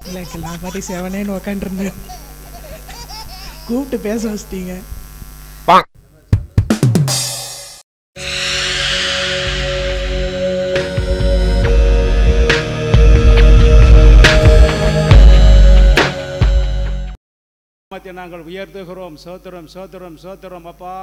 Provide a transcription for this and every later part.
இல்லை நான் பாட்டி செவனேன்னு உக்காண்டிருந்தேன், கூப்பிட்டு பேச வச்சிட்டீங்க. நாங்கள் உயர்த்துகிறோம். சோத்திரம் சோத்திரம் சோத்திரம் அப்பா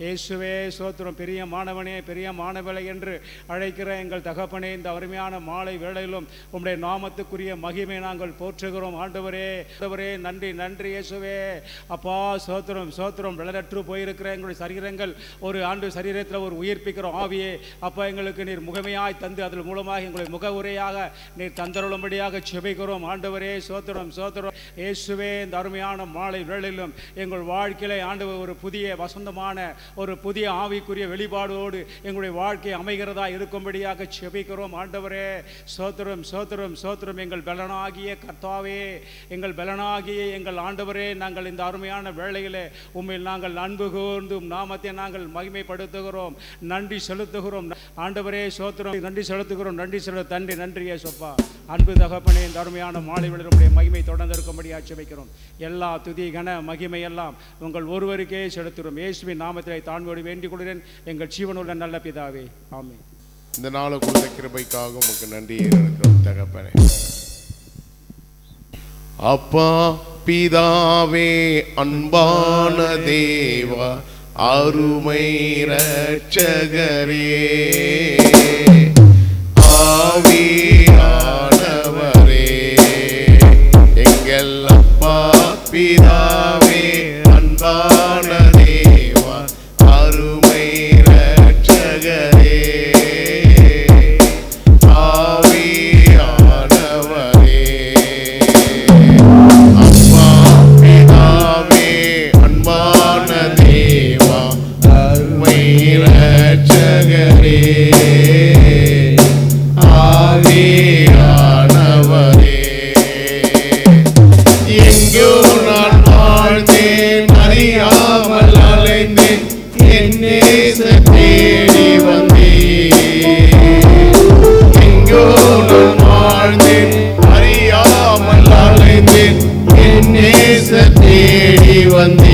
இயேசுவே சோத்திரம். பெரிய மாணவனே பெரிய மாணவளை என்று அழைக்கிற எங்கள் தகப்பனே, இந்த அருமையான மாலை வேளையிலும் உம்முடைய நாமத்துக்குரிய மகிமை நாங்கள் போற்றுகிறோம். ஆண்டவரே ஆண்டவரே நன்றி நன்றி இயேசுவே அப்பா. சோத்திரம் சோத்திரம். விளரற்று போயிருக்கிற எங்களுடைய சரீரங்கள் ஒரு ஆண்டு சரீரத்தில் ஒரு உயிர்ப்பிக்கிற ஆவியே அப்பா, எங்களுக்கு நீர் முகமையாய் தந்து அதன் மூலமாக எங்களை முக உரையாக நீர் தந்தருளும்படியாக செபிக்கிறோம். ஆண்டவரே சோத்திரம் சோத்திரம் இயேசுவே. இந்த அருமையான மாலை வேளையிலும் எங்கள் வாழ்க்கையிலே ஆண்டவர் ஒரு புதிய வசந்தமான ஒரு புதிய ஆவிக்குரிய வெளிப்பாடோடு எங்களுடைய வாழ்க்கை அமைகிறதா இருக்கும்படியாக செபிக்கிறோம். ஆண்டவரே சோத்திரம் சோத்திரம் சோத்திரம். எங்கள் பலனாகிய கர்த்தாவே, எங்கள் பலனாகிய எங்கள் ஆண்டவரே, நாங்கள் இந்த அருமையான வேளையிலே உம்மில் நாங்கள் அன்பு கூர்ந்து நாமத்தை நாங்கள் மகிமைப்படுத்துகிறோம், நன்றி செலுத்துகிறோம். ஆண்டவரே சோத்திரம். நன்றி செலுத்துகிறோம், நன்றி செலுத்த நன்றி நன்றியே சொப்பா. அன்பு தகப்பனே, இந்த அருமையான மாலை வேளையிலே மகிமை தொடர்ந்து இருக்கும்படியாக செபிக்கிறோம். எல்லா துதி கன மகிமை எல்லாம் உங்கள் ஒருவருக்கே செலுத்துகிறோம். இயேசுவின் நாமத்திலே தாழ்மையோடு வேண்டிக் கொள்கிறேன் எங்கள் ஜீவனுள்ள நல்ல பிதாவே, ஆமென். இந்த நாளுக்குள்ள கிருபைக்காக உமக்கு நன்றி ஏறெடுக்கிறோம் தகப்பனே. அப்பா பிதாவே, அன்பான தேவா, அருமை இரட்சகரே, ஆவியானவரே, எங்கள் அப்பா பிதாவே, அன்பான தேவா, அருமை இரட்சகரே, ஆவியானவரே, அப்பா பிதாவே, அன்பான தேவா, அருமை இரட்சகரே, ஆவியானவரே, எங்கோ நான் வாழ்ந்தேன், அறியாமல் அலைந்தேன், என் நேசர் தேடி வந்தேன். எங்கோ நான் வாழ்ந்தேன், அறியாமல் அலைந்தேன், என் நேசர் தேடி வந்தேன்.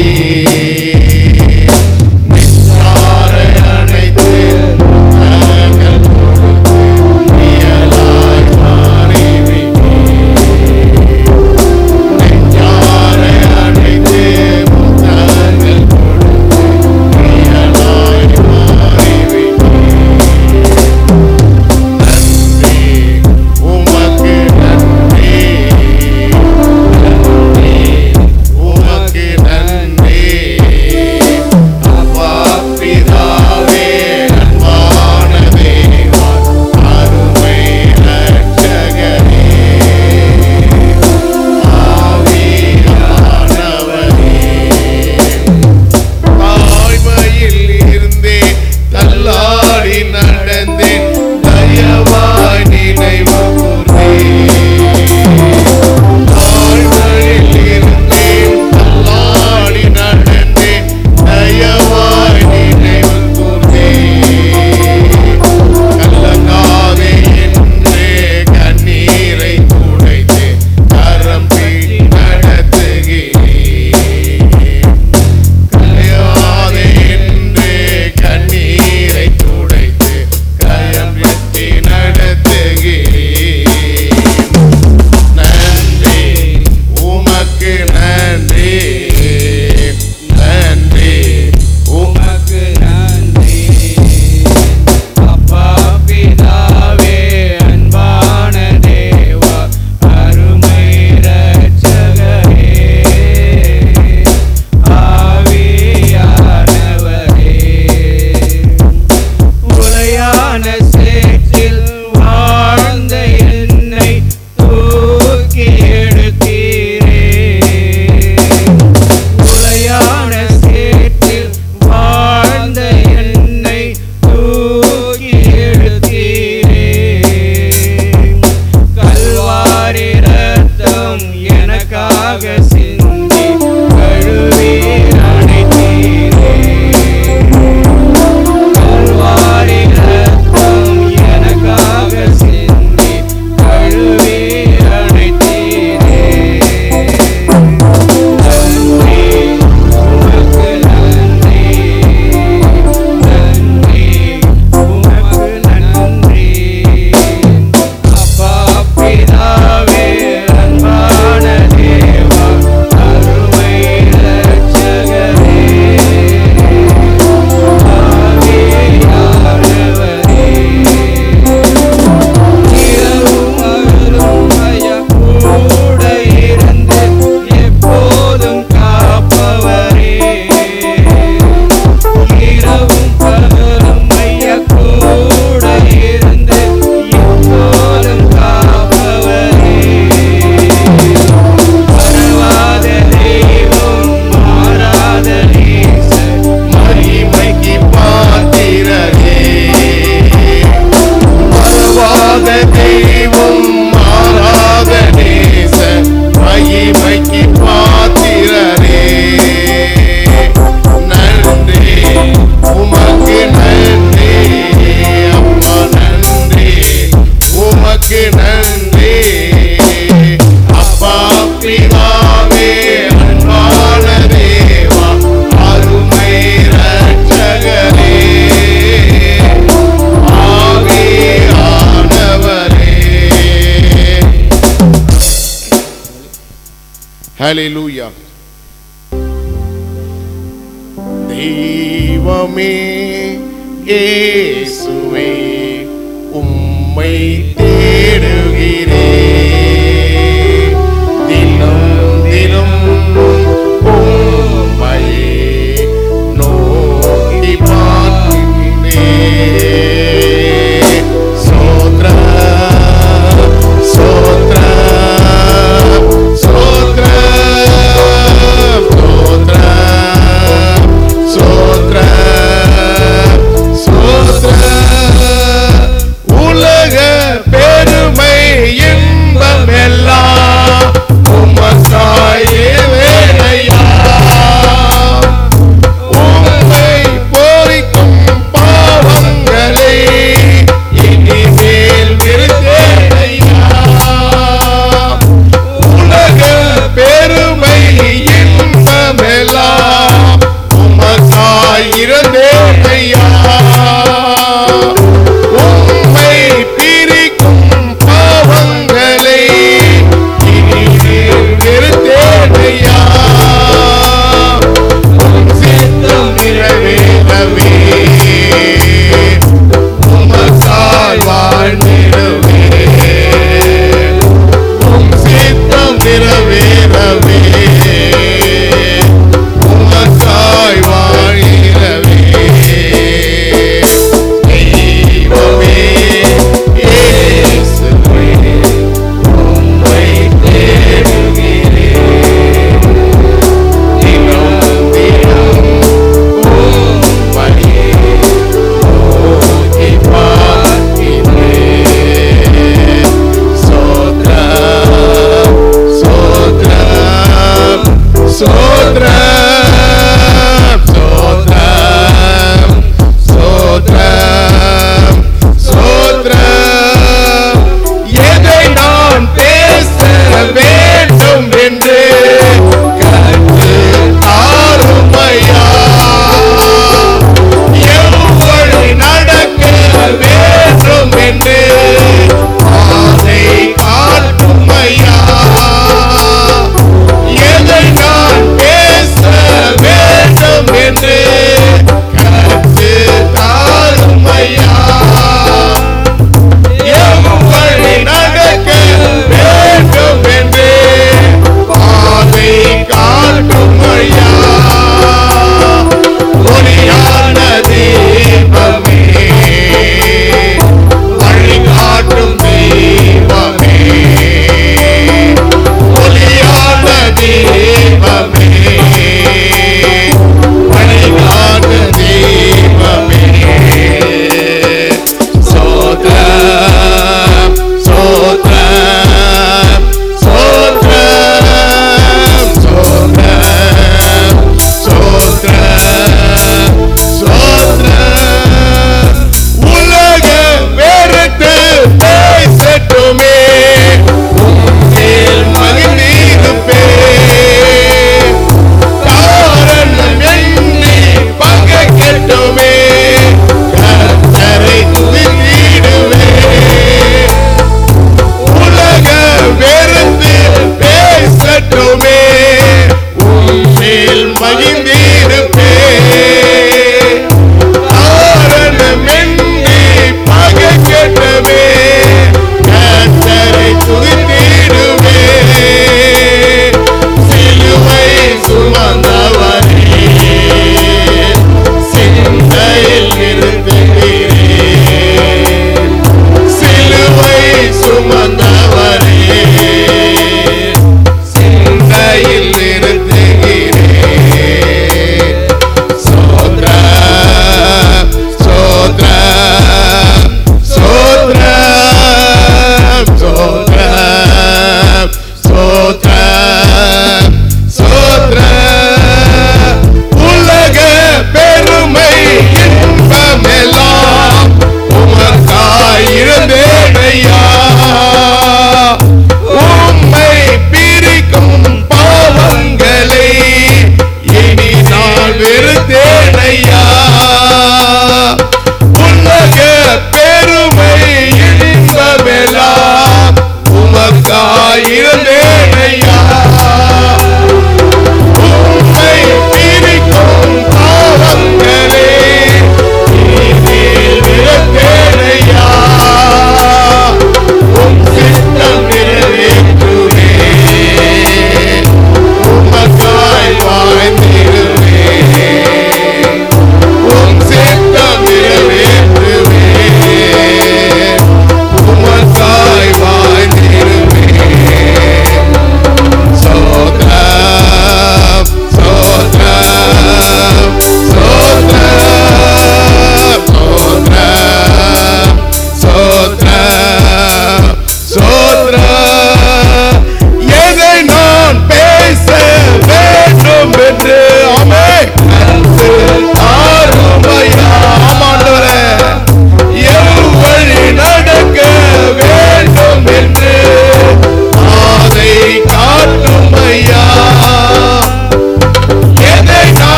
நின்றாரை அணைத்து கரங்கள் கொடுத்து நிழலாய் உமக்கு நன்றி. அப்பா பிதாவே அன்பான தேவா அருமை ரட்சகரே ஆவியானவரே. ஹல்லேலூயா. தெய்வமே இயேசுவே உம்மை தேடுகிறேன், தினம் தினம் உம்மையே நோக்கி பார்க்கின்றேன். சோத்ரம் சோத்ரம் சோத்ரம் சோத்ரம் சோத்ரம். உலக பெருமை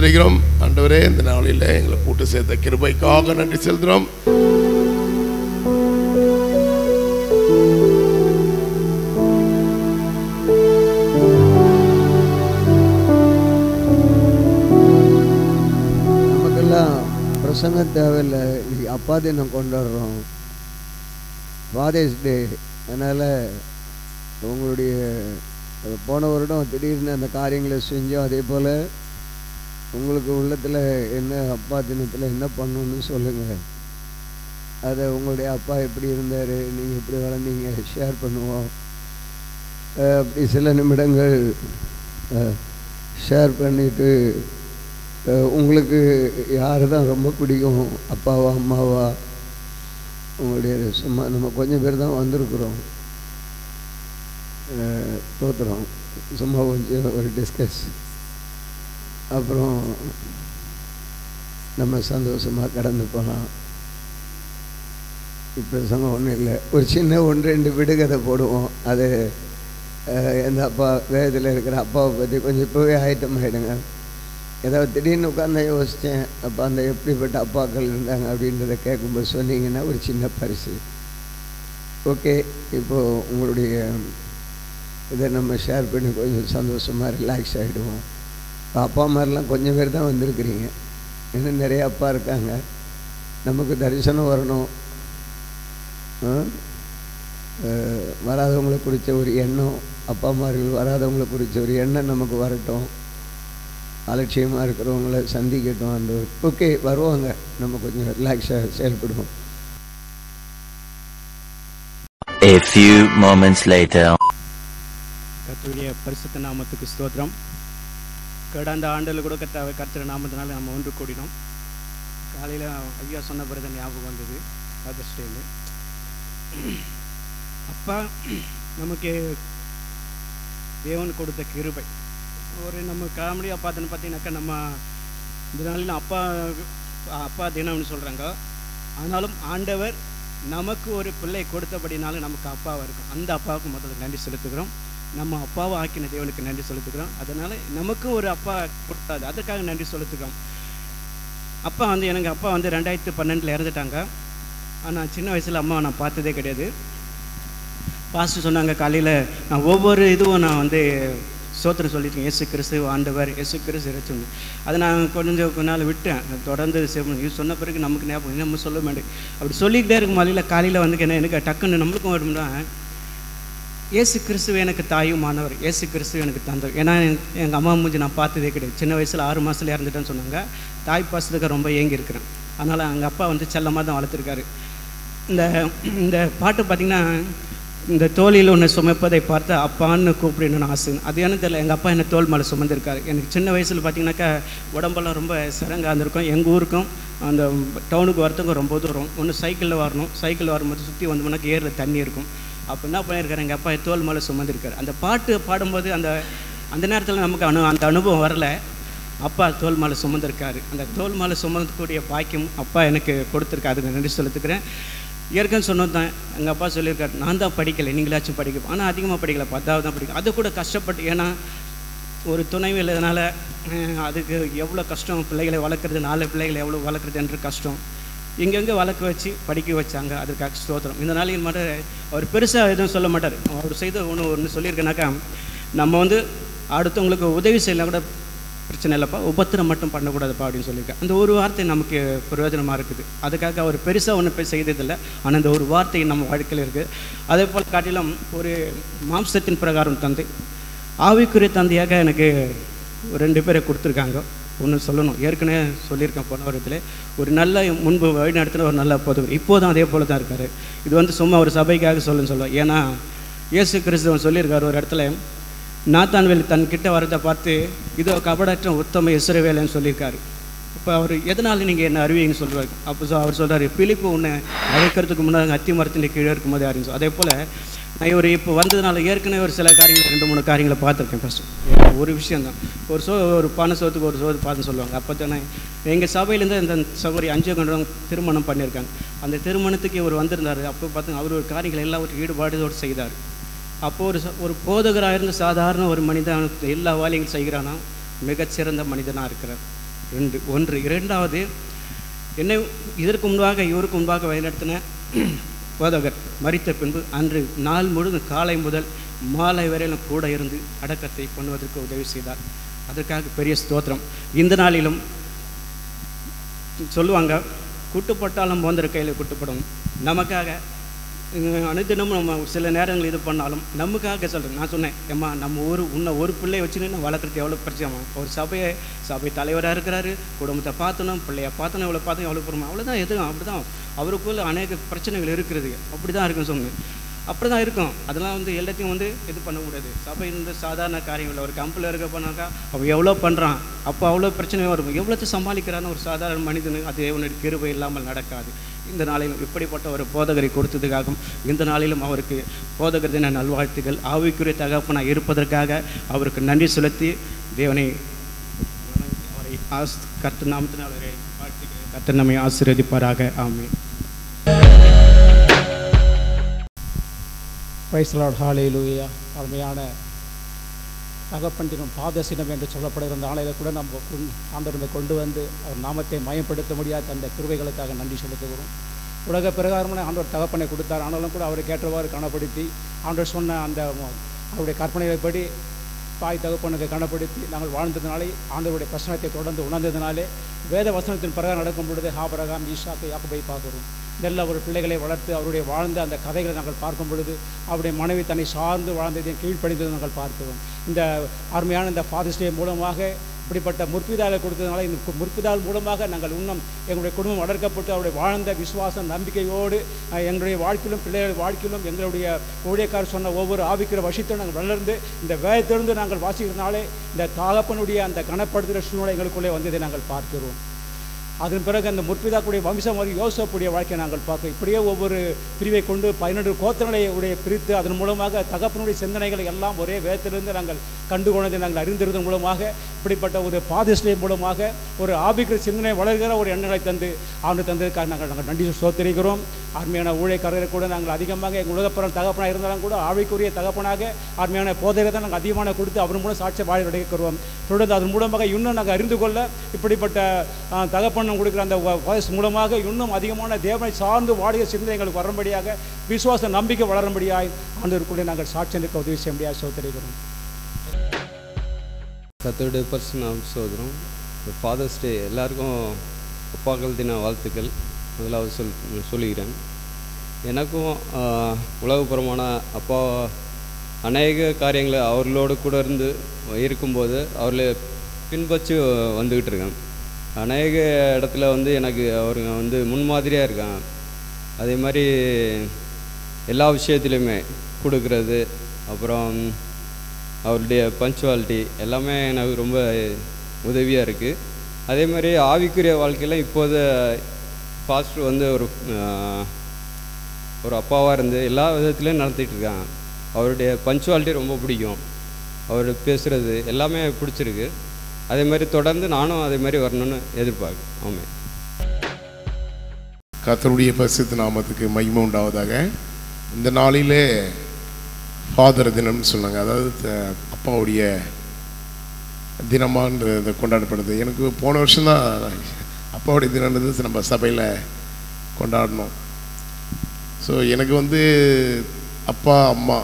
ஸ்தோத்திரிக்கிறோம். ஆண்டவரே, இந்த நாளில் எங்களை கூட்டு சேர்த்த கிருபைக்காக நன்றி செலுத்துகிறோம். நமக்கெல்லாம் பிரசங்க தேவையில்லை. அப்பா தினம் கொண்டாடுறோம், ஃபாதர்ஸ் டே. அதனால் உங்களுடைய போன வருடம் திடீர்னு அந்த காரியங்களை செஞ்சோம். அதே போல் உங்களுக்கு உள்ளத்தில் என்ன அப்பா தினத்தில் என்ன பண்ணணுன்னு சொல்லுங்கள். அதை உங்களுடைய அப்பா எப்படி இருந்தார், நீங்கள் எப்படி வளர்ந்தீங்க ஷேர் பண்ணுவோம். அப்படி சில நிமிடங்கள் ஷேர் பண்ணிவிட்டு உங்களுக்கு யார் தான் ரொம்ப பிடிக்கும், அப்பாவா அம்மாவா, உங்களுடைய சும்மா நம்ம கொஞ்சம் பேர் தான் வந்திருக்குறோம், தோற்றுறோம், சும்மா கொஞ்சம் ஒரு டிஸ்கஸ், அப்புறம் நம்ம சந்தோஷமாக கடந்து போகலாம். இப்போ சங்கம் ஒன்றும் இல்லை, ஒரு சின்ன 1-2 விடுகதை போடுவோம். அது எந்த அப்பா வேதத்தில் இருக்கிற அப்பாவை பற்றி கொஞ்சம் இப்போவே ஐட்டம் ஆகிடுங்க. ஏதாவது திடீர்னு உட்காந்து யோசித்தேன், அப்போ அந்த எப்படிப்பட்ட அப்பாக்கள் இருந்தாங்க அப்படின்றத கேட்கும்போது சொன்னீங்கன்னா ஒரு சின்ன பரிசு. ஓகே, இப்போது உங்களுடைய இதை நம்ம ஷேர் பண்ணி கொஞ்சம் சந்தோஷமாக ரிலாக்ஸ் ஆகிடுவோம். அப்பா மாதிரிலாம் கொஞ்சம் பேர் தான் வந்திருக்கிறீங்க, இன்னும் நிறைய அப்பா இருக்காங்க. நமக்கு தரிசனம் வரணும், வராதவங்களை குறித்த ஒரு எண்ணம், அப்பா அம்மார்கள் வராதவங்களை குறித்த ஒரு எண்ணம் நமக்கு வரட்டும். அலட்சியமாக இருக்கிறவங்கள சந்திக்கட்டும். அந்த ஓகே வருவாங்க, நம்ம கொஞ்சம் ரிலாக்ஸாக செயல்படுவோம். A few moments later. கர்த்தருடைய பரிசுத்த நாமத்துக்கு ஸ்தோத்திரம். கடந்த ஆண்டில் கூட கர்த்தர் நாமத்தினால நம்ம ஒன்று கூடினோம். காலையில் ஐயா சொன்ன பிறகு ஞாபகம் வந்தது ஃபாதர்ஸ் டேன்னு. அப்பா நமக்கு தேவன் கொடுத்த கிருபை. ஒரு நம்ம காமெடியாக பார்த்தீங்கன்னாக்கா, நம்ம இந்த நாளில் அப்பா தினம்னு சொல்கிறாங்க. ஆனாலும் ஆண்டவர் நமக்கு ஒரு பிள்ளை கொடுத்தபடினாலும் நமக்கு அப்பாவாக இருக்கும். அந்த அப்பாவுக்கு முதல்ல நன்றி செலுத்துகிறோம். நம்ம அப்பாவை ஆக்கின தேவனுக்கு நன்றி செலுத்துக்கிறோம். அதனால் நமக்கும் ஒரு அப்பா கொடுத்தாது, அதுக்காக நன்றி செலுத்துக்கிறோம். அப்பா எனக்கு அப்பா 2012 இறந்துட்டாங்க. ஆனால் சின்ன வயசில் அம்மாவை நான் பார்த்ததே கிடையாது. பாஸ்டர் சொன்னாங்க காலையில், நான் ஒவ்வொரு இதுவும் நான் சோத்திரம் சொல்லியிருக்கேன், இயேசு கிறிஸ்து ஆண்டவர், இயேசு கிறிஸ்து இறைச்சொன்னு. அதை நான் கொஞ்ச நாள் விட்டேன், தொடர்ந்து இது சொன்ன பிறகு நமக்கு ஞாபகம் நம்ம சொல்ல மாட்டேன். அப்படி சொல்லிக்கிட்டே இருக்கும் மலையில் காலையில் எனக்கு டக்குன்னு நம்மளுக்கும் வரும்னா, இயேசு கிறிஸ்துவ எனக்கு தாயும் மாணவர், இயேசு கிறிஸ்துவ எனக்கு தந்தவர். ஏன்னா எங்கள் அம்மா மூஞ்சி நான் பார்த்ததே கிடையாது. சின்ன வயசில் 6 மாதத்தில் இறந்துட்டேன்னு சொன்னாங்க. தாய் பாசத்துக்கு ரொம்ப ஏங்கி இருக்கிறேன். அதனால் எங்கள் அப்பா செல்லமாக தான் வளர்த்துருக்காரு. இந்த பாட்டு பார்த்திங்கன்னா, இந்த தோளில் ஒன்று சுமப்பதை பார்த்து அப்பான்னு கூப்பிடணும்னு ஆசை. அது என்ன தெரியல, எங்கள் அப்பா என்னை தோல் மேலே சுமந்திருக்காரு. எனக்கு சின்ன வயசில் பார்த்திங்கனாக்கா உடம்பெல்லாம் ரொம்ப சிறங்காக இருந்திருக்கும். எங்கள் ஊருக்கும் அந்த டவுனுக்கு வரத்துக்கும் ரொம்ப தூரம். ஒன்று சைக்கிளில் வரணும், சைக்கிள் வரும்போது சுற்றி வந்தோம்னாக்க ஏரில் தண்ணி இருக்கும். அப்போ என்ன பண்ணியிருக்காரு, எங்கள் அப்பா தோல் மேலே சுமந்திருக்காரு. அந்த பாட்டு பாடும்போது அந்த நேரத்தில் நமக்கு அந்த அனுபவம் வரல. அப்பா தோல் மேலே சுமந்திருக்காரு. அந்த தோல் மேலே சுமந்தக்கூடிய பாக்கியம் அப்பா எனக்கு கொடுத்துருக்காரு. அதுக்கு நன்றி செலுத்துக்கிறேன். ஏற்கனவே சொன்னது தான், எங்கள் அப்பா சொல்லியிருக்காரு, நான் தான் படிக்கலை, நீங்களாச்சும் படிக்க. ஆனால் அதிகமாக படிக்கலை, 10வது தான் படிக்கல. அது கூட கஷ்டப்பட்டு, ஏன்னா ஒரு துணைவு இல்லாதனால அதுக்கு எவ்வளோ கஷ்டம். பிள்ளைகளை வளர்க்குறது, 4 பிள்ளைகளை எவ்வளோ வளர்க்குறது என்று கஷ்டம். எங்கெங்கே வளர்க்க வச்சு படிக்க வச்சாங்க, அதுக்காக ஸ்தோத்திரம். இந்த நாளைக்கு மட்டும் அவர் பெருசாக எதுவும் சொல்ல மாட்டார். அவர் செய்த ஒன்று சொல்லியிருக்கேனாக்கா, நம்ம அடுத்தவங்களுக்கு உதவி செய்யலாம் கூட பிரச்சனை இல்லைப்பா, உபத்திரம் மட்டும் பண்ணக்கூடாதுப்பா அப்படின்னு சொல்லியிருக்கேன். அந்த ஒரு வார்த்தை நமக்கு பிரயோஜனமாக இருக்குது. அதுக்காக அவர் பெருசாக ஒன்றும் போய் செய்ததில்லை. ஆனால் அந்த ஒரு வார்த்தை நம்ம வாழ்க்கையில் இருக்குது. அதே போல் காட்டிலும் ஒரு மாம்சத்தின் பிரகாரம் தந்தை, ஆவிக்குரிய தந்தையாக எனக்கு 2 பேரை கொடுத்துருக்காங்க. ஒன்று சொல்லணும், ஏற்கனவே சொல்லியிருக்கேன் போன வாரத்தில், ஒரு நல்ல முன்பு வழி நடத்தின ஒரு நல்ல போதும் இப்போதும் அதே போல் தான் இருக்கார். இது சும்மா ஒரு சபைக்காக சொல்லுவேன். ஏன்னா இயேசு கிறிஸ்துவன் சொல்லியிருக்கார் ஒரு இடத்துல, நாத்தான்வேல் தன்கிட்ட வரதை பார்த்து, இதோ கபடற்ற உத்தம இஸ்ரவேலன்னு சொல்லியிருக்காரு. இப்போ அவர் எதனால் நீங்கள் என்ன அறிவிங்கன்னு சொல்கிறார். அப்போ அவர் சொல்கிறார், பிலிப்பு உன்னை அழைக்கிறதுக்கு முன்னாடி அத்தி மரத்தின் கீழே இருக்கும்போது அறிஞ்சு. அதே போல் நான் இப்போ வந்ததுனால ஏற்கனவே ஒரு சில காரியங்கள் 2-3 காரியங்களை பார்த்துருக்கேன். ஃபஸ்ட்டு ஒரு விஷயந்தான், ஒரு பானை சோத்துக்கு ஒரு சோறு பார்த்துன்னு சொல்லுவாங்க. அப்போ தானே எங்கள் சபையிலேருந்து இந்த சகோதரி 5 கண்டவங்க திருமணம் பண்ணியிருக்காங்க. அந்த திருமணத்துக்கு இவர் வந்திருந்தார். அப்போ பார்த்து அவர் ஒரு காரியங்கள் எல்லாவற்றும் ஈடுபாடுதோடு செய்தார். அப்போது ஒரு போதகராக இருந்த சாதாரண ஒரு மனிதன் எல்லா வேலையும் செய்கிறானா, மிகச்சிறந்த மனிதனாக இருக்கிறார். இரண்டாவது, என்னை இதற்கு முன்பாக இவருக்கு முன்பாக வழிநடத்தின போதகர் மரித்த பின்பு அன்று நாள் முழுவதும் காலை முதல் மாலை வரையிலும் கூட இருந்து அடக்கத்தை பண்ணுவதற்கு உதவி செய்தார். அதற்காக பெரிய ஸ்தோத்திரம். இந்த நாளிலும் சொல்லுவாங்க, குட்டுப்பட்டாலும் போந்தர் கையில் குட்டுப்படும். நமக்காக அனைத்தினமும் நம்ம சில நேரங்கள் இது பண்ணாலும் நமக்காக சொல்கிறேன். நான் சொன்னேன், ஏம்மா நம்ம ஒரு பிள்ளையை வச்சுன்னு நான் வளர்க்குறது எவ்வளோ பிரச்சனை. ஒரு சபை தலைவராக இருக்கிறாரு, குடும்பத்தை பார்த்தணும், பிள்ளையை பார்த்தணும், எவ்வளோ பார்த்தோம், எவ்வளோ பொறுமை, அவ்வளோதான். எதுவும் அப்படி தான் அவருக்குள்ள அநேக பிரச்சனைகள் இருக்கிறது. அப்படி தான் இருக்குன்னு சொன்னேன். அப்படி தான் இருக்கும். அதெல்லாம் எல்லாத்தையும் இது பண்ண முடியாது. சபை சாதாரண காரியங்கள். ஒரு கம்பெனியில் இருக்க போனாக்கா அவன் எவ்வளோ பண்ணுறான், அப்போ அவ்வளோ பிரச்சனை வரும். எவ்வளோத்தையும் சமாளிக்கிறான்னு ஒரு சாதாரண மனிதனு அது அவனுடைய கிருபை இல்லாமல் நடக்காது. இந்த நாளிலும் இப்படிப்பட்ட ஒரு போதகரை கொடுத்ததுக்காகவும் இந்த நாளிலும் அவருக்கு போதகர் தின நல்வாழ்த்துக்கள். ஆவிக்குரிய தகப்பனாக இருப்பதற்காக அவருக்கு நன்றி செலுத்தி தேவனை அவரை கர்த்தர் நாமத்தினால் அவரை வாழ்த்துக்கள். கர்த்தர் நம்மை ஆசீர்வதிப்பாராக. ஆமென். Praise the Lord. ஹல்லேலூயா. அருமையான தகப்பன் தினம் பாதசினம் என்று சொல்லப்படுகிற அந்த ஆலையில் கூட நம்ம ஆண்டவரை கொண்டு வந்து அவர் நாமத்தை மயப்படுத்த முடியாத அந்த கிருபைகளுக்காக நன்றி செலுத்துகிறோம். உலக பிரகாரமான ஆண்டவர் தகப்பனை கொடுத்தார். ஆனாலும் கூட அவரை கேட்டவாறு கனப்படுத்தி ஆண்டவர் சொன்ன அந்த அவருடைய கற்பனைப்படி தாய் தகப்பனுக்கு கனப்படுத்தி நாங்கள் வாழ்ந்ததுனாலே, ஆண்டவருடைய பிரசனத்தை தொடர்ந்து உணர்ந்ததுனாலே, வேத வசனத்தின் பிரகாரம் நடக்கும் பொழுது ஆபிரகாம், ஈசாக்கு, யாக்கோபை பார்க்கிறோம். நல்ல ஒரு பிள்ளைகளை வளர்த்து அவருடைய வாழ்ந்த அந்த கதைகளை நாங்கள் பார்க்கும் பொழுது அவருடைய மனைவி தன்னை சார்ந்து வாழ்ந்ததையும் கீழ்ப்படிந்ததை நாங்கள் பார்க்கிறோம். இந்த அருமையான இந்த ஃபாதர்ஸ் டே மூலமாக இப்படிப்பட்ட முற்பிதாவை கொடுத்ததுனால இந்த முற்பிதால் மூலமாக நாங்கள் இன்னும் எங்களுடைய குடும்பம் வளர்க்கப்பட்டு அவருடைய வாழ்ந்த விசுவாசம் நம்பிக்கையோடு எங்களுடைய வாழ்க்கையிலும் பிள்ளைகள் வாழ்க்கையிலும் எங்களுடைய ஊழியக்காரர் சொன்ன ஒவ்வொரு ஆவிக்கிற வசித்தும் நாங்கள் வளர்ந்து இந்த வேதத்திலிருந்து நாங்கள் வாசிக்கிறதுனாலே இந்த தகப்பனுடைய அந்த கனப்படுத்துகிற சூழ்நிலை எங்களுக்குள்ளே வந்ததை நாங்கள் பார்க்கிறோம். அதன் பிறகு அந்த முற்பிதாக்குடைய வம்சம் யோசப்புடைய வாழ்க்கையை நாங்கள் பார்க்கிறோம். இப்படியே ஒவ்வொரு பிரிவை கொண்டு 12 கோத்திரங்களை பிரித்து அதன் மூலமாக தகப்பனுடைய சிந்தனைகளை எல்லாம் ஒரே வேதத்திலிருந்து நாங்கள் கண்டுகொண்டதை நாங்கள் அறிந்திருந்ததன் மூலமாக இப்படிப்பட்ட ஒரு பாதஸ்டே மூலமாக ஒரு ஆபிக்கிற சிந்தனை வளர்கிற ஒரு எண்ணங்களை தந்து ஆண்டு தந்ததுக்காக நாங்கள் நன்றி சோத்திரிக்கிறோம். அருமையான ஊழியக்காரரை கூட நாங்கள் அதிகமாக எங்கள் உலகப்பரன் தகப்பனாக இருந்தாலும் கூட ஆவிக்குரிய தகப்பனாக அருமையான போதையை தான் நாங்கள் அதிகமான கொடுத்து அவர் மூலம் சாட்சிய வாழ கிடைக்கிறோம். தொடர்ந்து அதன் மூலமாக இன்னும் நாங்கள் அறிந்து கொள்ள இப்படிப்பட்ட தகப்பன் கொடுக்குற அந்த வாய்ஸ் மூலமாக இன்னும் அதிகமான தேவனை சார்ந்து வாடிய சிந்தனை எங்களுக்கு வரும்படியாக விசுவாச நம்பிக்கை வளரும்படியாக ஆண்டவருக்குள்ளே நாங்கள் சாட்சியனுக்கு உதவி செய்ய முடியாது சோதரிக்கிறோம். கர்த்தருடைய பரிசுத்த சோதரம். ஃபாதர்ஸ் டே எல்லாருக்கும் அப்பாக்கள் தின வாழ்த்துக்கள் முதலாவது சொல்லுகிறேன். எனக்கும் உலகப்புறமான அப்பா அநேக காரியங்களை அவர்களோடு கூட இருந்து இருக்கும்போது அவர்களை பின்பற்றி வந்துக்கிட்டு இருக்கேன். அநேக இடத்துல எனக்கு அவருங்க முன்மாதிரியாக இருக்காங்க. அதே மாதிரி எல்லா விஷயத்துலையுமே கொடுக்கறது, அப்புறம் அவருடைய பஞ்சுவாலிட்டி எல்லாமே எனக்கு ரொம்ப உதவியாக இருக்குது. அதே மாதிரி ஆவிக்குரிய வாழ்க்கையில் இப்போது பாஸ்டர் ஒரு அப்பாவாக இருந்து எல்லா விதத்துலையும் நடத்திட்டு இருக்காங்க. அவருடைய பஞ்சுவாலிட்டி ரொம்ப பிடிக்கும். அவர் பேசுகிறது எல்லாமே பிடிச்சிருக்கு. அதே மாதிரி தொடர்ந்து நானும் அதே மாதிரி வரணும்னு எதிர்பார்க்குறேன். ஆமாம். கர்த்தருடைய பரிசுத்த நாமத்துக்கு மகிமை உண்டாவதாக. இந்த நாளிலே ஃபாதர் தினம்னு சொன்னாங்க. அதாவது அப்பாவுடைய தினமானது கொண்டாடப்படுது. எனக்கு போன வருஷம்தான் அப்பாவுடைய தினம்ன்றது நம்ம சபையில் கொண்டாடணும். ஸோ எனக்கு அப்பா அம்மா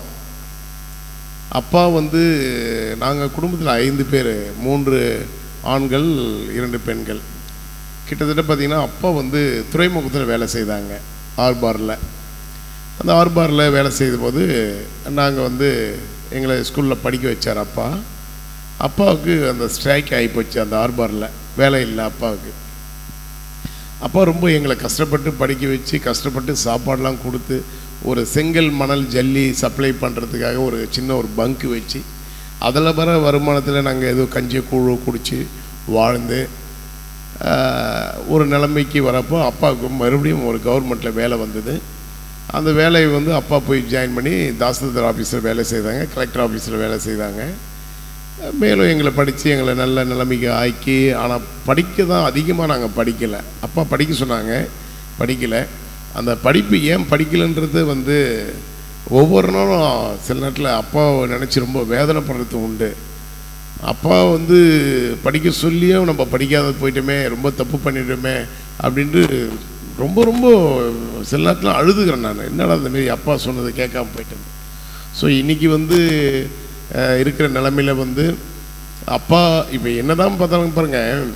அப்பா நாங்கள் குடும்பத்தில் 5 பேர், 3 ஆண்கள் 2 பெண்கள். கிட்டத்தட்ட பார்த்திங்கன்னா அப்பா துறைமுகத்தில் வேலை செய்தாங்க, ஆர்பாரில். அந்த ஆர்பாரில் வேலை செய்த போது நாங்கள் எங்களை ஸ்கூலில் படிக்க வச்சார் அப்பா. அப்பாவுக்கு அந்த ஸ்ட்ரைக் ஆகிப்போச்சு, அந்த ஆர்பாரில் வேலை இல்லை அப்பாவுக்கு. அப்பா ரொம்ப எங்களை கஷ்டப்பட்டு படிக்க வச்சு, கஷ்டப்பட்டு சாப்பாடெலாம் கொடுத்து, ஒரு செங்கல் மணல் ஜல்லி சப்ளை பண்ணுறதுக்காக ஒரு சின்ன ஒரு பங்கு வச்சு அதில் வர வருமானத்தில் நாங்கள் ஏதோ கஞ்சி கூழ் குடித்து வாழ்ந்து ஒரு நிலைமைக்கு வரப்போ அப்பாவுக்கு மறுபடியும் ஒரு கவர்மெண்ட்டில் வேலை வந்தது. அந்த வேலையை அப்பா போய் ஜாயின் பண்ணி தாசில்தார் ஆஃபீஸில் வேலை செய்தாங்க, கலெக்டர் ஆஃபீஸில் வேலை செய்தாங்க. மேலும் எங்களை படித்து எங்களை நல்ல நிலைமைக்கு ஆக்கி, ஆனால் படிக்க தான் அதிகமாக நாங்கள் படிக்கலை. அப்பா படிக்க சொன்னாங்க, படிக்கலை. அந்த படிப்பு ஏன் படிக்கலைன்றது ஒவ்வொரு நாளும் சில நேரத்தில் அப்பாவை நினச்சி ரொம்ப வேதனைப்படுறது உண்டு. அப்பா வந்து படிக்க சொல்லியும் நம்ம படிக்காத போயிட்டோமே, ரொம்ப தப்பு பண்ணிட்டோமே அப்படின்ட்டு ரொம்ப ரொம்ப சில நேரத்தில் அழுதுகிறேன் நான். என்னடா இந்தமாரி அப்பா சொன்னதை கேட்காம போயிட்டேன். ஸோ இன்றைக்கி வந்து இருக்கிற நிலைமையில் வந்து அப்பா இப்போ என்ன தான் பார்த்தாலும் பாருங்கள்,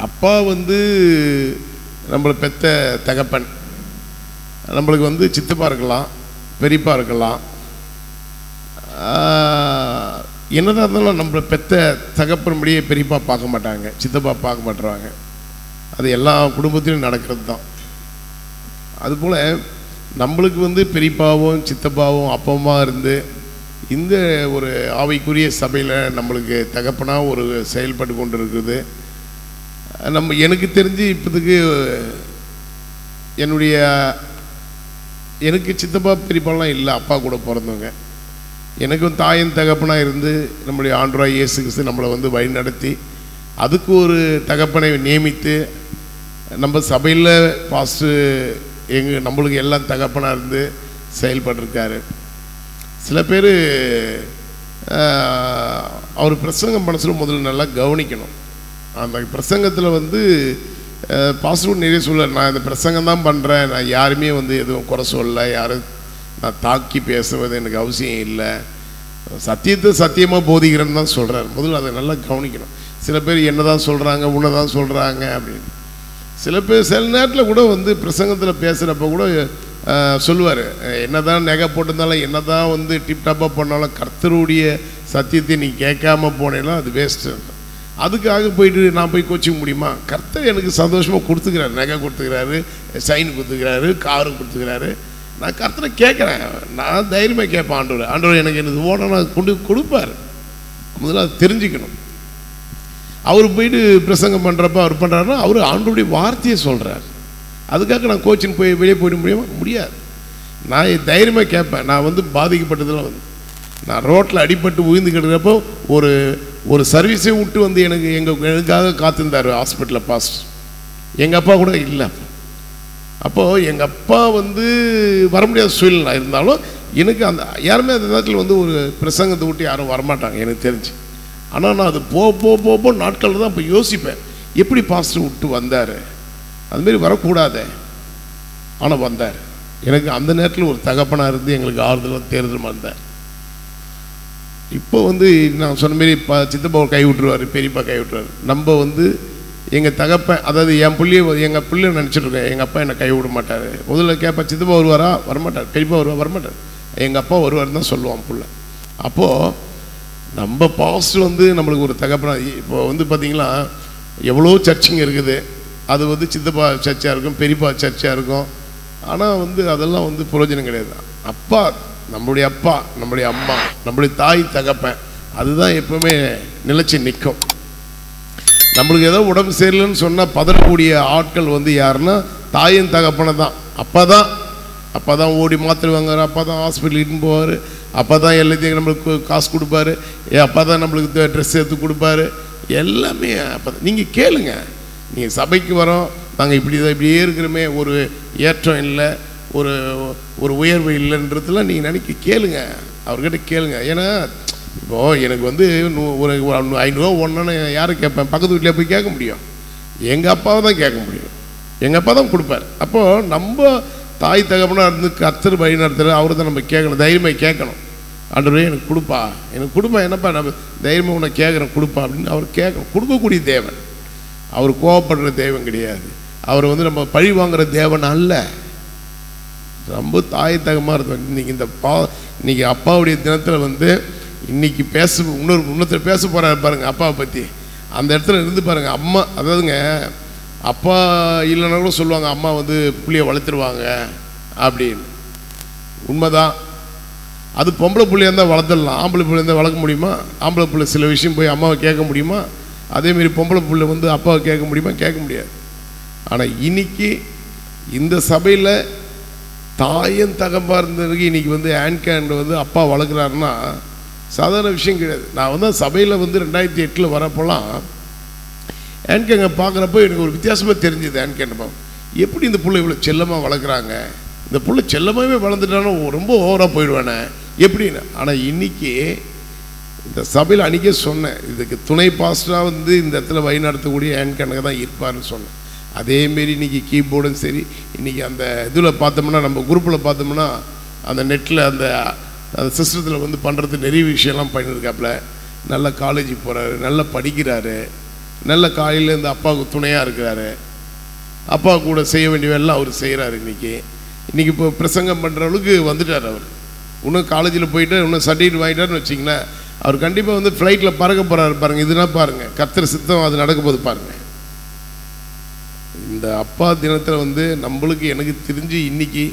அப்பா வந்து நம்மளை பெற்ற தகப்பன், நம்மளுக்கு வந்து சித்தப்பா இருக்கலாம், பெரியப்பா இருக்கலாம். என்னதான் இருந்தாலும் நம்மளை பெற்ற தகப்பன்படியே பெரியப்பா பார்க்க மாட்டாங்க, சித்தப்பா பார்க்க மாட்டுறாங்க. அது எல்லா குடும்பத்திலும் நடக்கிறது தான். அதுபோல் நம்மளுக்கு வந்து பெரியப்பாவும் சித்தப்பாவும் அப்பமா இருந்து இந்த ஒரு ஆவிக்குரிய சபையில் நம்மளுக்கு தகப்பனாக ஒரு செயல்பட்டு கொண்டு இருக்குது. எனக்கு தெரிஞ்சு இப்போதுக்கு எனக்கு சித்தப்பா பெரியப்பாலாம் இல்லை, அப்பா கூட பிறந்தவங்க. எனக்கும் தாயின் தகப்பனாக இருந்து நம்முடைய ஆண்டவராகிய இயேசு கிறிஸ்து நம்மளை வந்து வழி நடத்தி அதுக்கு ஒரு தகப்பனை நியமித்து நம்ம சபையில் பாஸ்ட்டு நம்மளுக்கு எல்லாம் தகப்பனாக இருந்து செயல்பட்டிருக்காரு. சில பேர் அவர் பிரசங்கம் பண்ண சொல்ல முதல்ல நல்லா கவனிக்கணும். அந்த பிரசங்கத்தில் வந்து பாஸ்டர் நிறைய சொல்ல, நான் இந்த பிரசங்கம் தான் பண்ணுறேன், நான் யாருமே வந்து எதுவும் குறை சொல்லலை, யாரும் நான் தாக்கி பேசுவது எனக்கு அவசியம் இல்லை, சத்தியத்தை சத்தியமாக போதிக்கிறேன்னு தான் சொல்கிறார். முதல்ல அதை நல்லா கவனிக்கணும். சில பேர் என்ன தான் சொல்கிறாங்க, உன்னை தான் சொல்கிறாங்க அப்படின்னு. சில பேர் சில நேரத்தில் கூட வந்து பிரசங்கத்தில் பேசுகிறப்ப கூட சொல்லுவார், என்ன தான் நகை போட்டிருந்தாலும் என்ன தான் வந்து டிப்டாப்பாக பண்ணாலும் கர்த்தருடைய சத்தியத்தை நீ கேட்காம போனேன்னா அது வேஸ்ட்டு. அதுக்காக போயிட்டு நான் போய் கோச்சிக்க முடியுமா? கர்த்தர் எனக்கு சந்தோஷமாக கொடுத்துக்கிறாரு, நகை கொடுத்துக்கிறாரு, சைன் கொடுத்துக்கிறாரு, காரு கொடுத்துக்கிறாரு. நான் கர்த்தரை கேட்குறேன், நான் தைரியமாக கேட்பேன். ஆண்டவர் எனக்கு இது ஓடனா கொண்டு கொடுப்பார். முதல்ல அது தெரிஞ்சுக்கணும். அவர் போயிட்டு பிரசங்கம் பண்ணுறப்ப அவர் பண்ணுறாருன்னா அவர் ஆண்டவருடைய வார்த்தையை சொல்கிறார். அதுக்காக நான் கோச்சின்னு போய் வெளியே போயிட முடியாது. நான் தைரியமாக கேட்பேன். நான் வந்து பாதிக்கப்பட்டதில் வந்து நான் ரோட்டில் அடிபட்டு உயிர்ந்து கிடக்கிறப்போ ஒரு சர்வீஸை விட்டு வந்து எனக்காக காத்திருந்தார் ஹாஸ்பிட்டலில் பாஸ்ட். எங்கள் அப்பா கூட இல்லை. அப்போது எங்கள் அப்பா வந்து வர முடியாத சூழ்நிலை இருந்தாலும் எனக்கு அந்த யாருமே அந்த நேரத்தில் வந்து ஒரு பிரசங்கத்தை விட்டு யாரும் வரமாட்டாங்க எனக்கு தெரிஞ்சு. ஆனால் நான் அது போக நாட்களில் தான் இப்போ யோசிப்பேன், எப்படி பாஸ்டர் விட்டு வந்தார், அதுமாரி வரக்கூடாது. ஆனால் வந்தார். எனக்கு அந்த நேரத்தில் ஒரு தகப்பனாக இருந்து எங்களுக்கு ஆறுதலும் தேர்தலும் வந்தார். இப்போ வந்து நான் சொன்ன மாரி சித்தப்பா கை விட்டுருவார், பெரியப்பா கை விட்டுருவார். நம்ம வந்து எங்கள் தகப்பன், அதாவது என் எங்கள் பிள்ளைய நினச்சிட்ருக்கேன், எங்கள் அப்பா என்னை கை விட மாட்டார். முதல்ல கேட்பேன், சித்தப்பா வருவாரா? வரமாட்டார். பெரியப்பா வருவா? வரமாட்டார். எங்கள் அப்பா வருவார் தான் சொல்லுவான் பிள்ளை. அப்போது நம்ம பாஸ்ட் வந்து நம்மளுக்கு ஒரு தகப்பனாக இப்போ வந்து பார்த்திங்களா எவ்வளோ சர்ச்சுங்க இருக்குது. அது வந்து சித்தப்பா சர்ச்சாக இருக்கும், பெரியப்பா சர்ச்சாக இருக்கும். ஆனால் வந்து அதெல்லாம் வந்து பிரயோஜனம் கிடையாது. அப்பா, நம்மளுடைய அப்பா, நம்மளுடைய அம்மா, நம்மளுடைய தாய் தகப்பன், அதுதான் எப்பவுமே நிலைச்சி நிற்கும். நம்மளுக்கு ஏதோ உடம்பு சரியில்லைன்னு சொன்னால் பதறக்கூடிய ஆட்கள் வந்து யாருன்னா தாயின் தகப்பனை தான். அப்பா தான் ஓடி மாத்திரை வாங்குவார், அப்பா தான் ஹாஸ்பிட்டல் இட்டுன்னு போவார், அப்பா தான் எல்லாத்தையும் நம்மளுக்கு காசு கொடுப்பாரு, அப்பா தான் நம்மளுக்கு ட்ரெஸ் எடுத்து கொடுப்பாரு, எல்லாமே அப்போ தான். நீங்கள் கேளுங்க, நீங்கள் சபைக்கு வரோம், நாங்கள் இப்படியே இருக்கிறோமே, ஒரு ஏற்றம் இல்லை, ஒரு உயர்வு இல்லைன்றதுலாம் நீங்கள் கேளுங்க, அவர்கிட்ட கேளுங்க. ஏன்னா இப்போது எனக்கு வந்து ஒரு 500 ஒன்றுன்னு யாரை கேட்பேன்? பக்கத்து வீட்டில் போய் கேட்க முடியும்? எங்கள் அப்பாவை தான் கேட்க முடியும், எங்கள் அப்பா தான் கொடுப்பார். அப்போது நம்ம தாய் தகப்பனாக இருந்து கர்த்தர் வழி நடத்துகிற அவரை தான் நம்ம கேட்கணும், தைரியமாக கேட்கணும். ஆண்டவரே எனக்கு கொடுப்பா, என்னப்பா, நம்ம தைரியமாக உன்னை கேட்குறேன், கொடுப்பா அப்படின்னு அவர் கேட்கணும். கொடுக்கக்கூடிய தேவன், அவர் கோவப்படுற தேவன் கிடையாது. அவர் வந்து நம்ம பழி வாங்குகிற தேவன் அல்ல. ரொம்ப தாய் தகமாக இருக்கும். இன்றைக்கி அப்பாவுடைய தினத்தில் வந்து இன்றைக்கி இன்னொருத்தர் பேச போகிறாரு பாருங்கள் அப்பாவை பற்றி. அந்த இடத்துல இருந்து பாருங்கள், அம்மா, அதாவதுங்க அப்பா இல்லைன்னா கூட சொல்லுவாங்க அம்மா வந்து புள்ளைய வளர்த்துருவாங்க அப்படின்னு. உண்மைதான். அது பொம்பளை பிள்ளையாக இருந்தால் வளர்த்துடலாம், ஆம்பளை பிள்ளை இருந்தால் வளர்க்க முடியுமா? ஆம்பளை பிள்ளை சில விஷயம் போய் அம்மாவை கேட்க முடியுமா? அதேமாரி பொம்பளை பிள்ளை வந்து அப்பாவை கேட்க முடியுமா? கேட்க முடியாது. ஆனால் இன்னைக்கு இந்த சபையில் தாயன் தகப்பாக இருந்ததுக்கு இன்றைக்கி வந்து ஹேண்ட் வந்து அப்பா வளர்க்குறாருன்னா சாதாரண விஷயம் கிடையாது. நான் வந்து சபையில் வந்து 2008 வரப்போலாம் ஹேண்ட்கேங்க பார்க்குறப்போ எனக்கு ஒரு வித்தியாசமாக தெரிஞ்சுது. ஹேண்ட்கேண்ட் எப்படி இந்த பிள்ளை இவ்வளோ செல்லமாக வளர்க்குறாங்க, இந்த பிள்ளை செல்லமாகவே வளர்ந்துட்டாலும் ரொம்ப ஓவராக போயிடுவானே எப்படின்னு. ஆனால் இன்றைக்கி இந்த சபையில் அன்றைக்கே சொன்னேன், இதுக்கு துணை பாஸ்டராக வந்து இந்த இடத்துல வழி நடத்தக்கூடிய கணக்கு தான் இருப்பார்னு சொன்னேன். அதேமாரி இன்றைக்கி கீபோர்டும் சரி, இன்றைக்கி அந்த இதில் பார்த்தோம்னா, நம்ம குரூப்பில் பார்த்தோம்னா அந்த நெட்டில் அந்த சிஸ்டத்தில் வந்து பண்ணுறது நிறைய விஷயம்லாம் பண்ணியிருக்காப்புல. நல்ல காலேஜுக்கு போகிறாரு, நல்லா படிக்கிறாரு, நல்ல காலையில் இந்த அப்பாவுக்கு துணையாக இருக்கிறாரு, அப்பா கூட செய்ய வேண்டியவெல்லாம் அவர் செய்கிறாரு. இன்றைக்கி இப்போ பிரசங்கம் பண்ணுற அளவுக்கு வந்துட்டார் அவர். இன்னும் காலேஜில் போயிட்டு இன்னும் சர்டிஃபிகேட் வாங்கிட்டாருன்னு வச்சிங்களேன், அவர் கண்டிப்பாக வந்து ஃப்ளைட்டில் பறக்க போகிறாரு பாருங்கள். இதுனா பாருங்கள், கர்த்தர் சித்தம் அது நடக்க போது பாருங்கள். இந்த அப்பா தினத்தில் வந்து நம்மளுக்கு எனக்கு தெரிஞ்சு இன்றைக்கி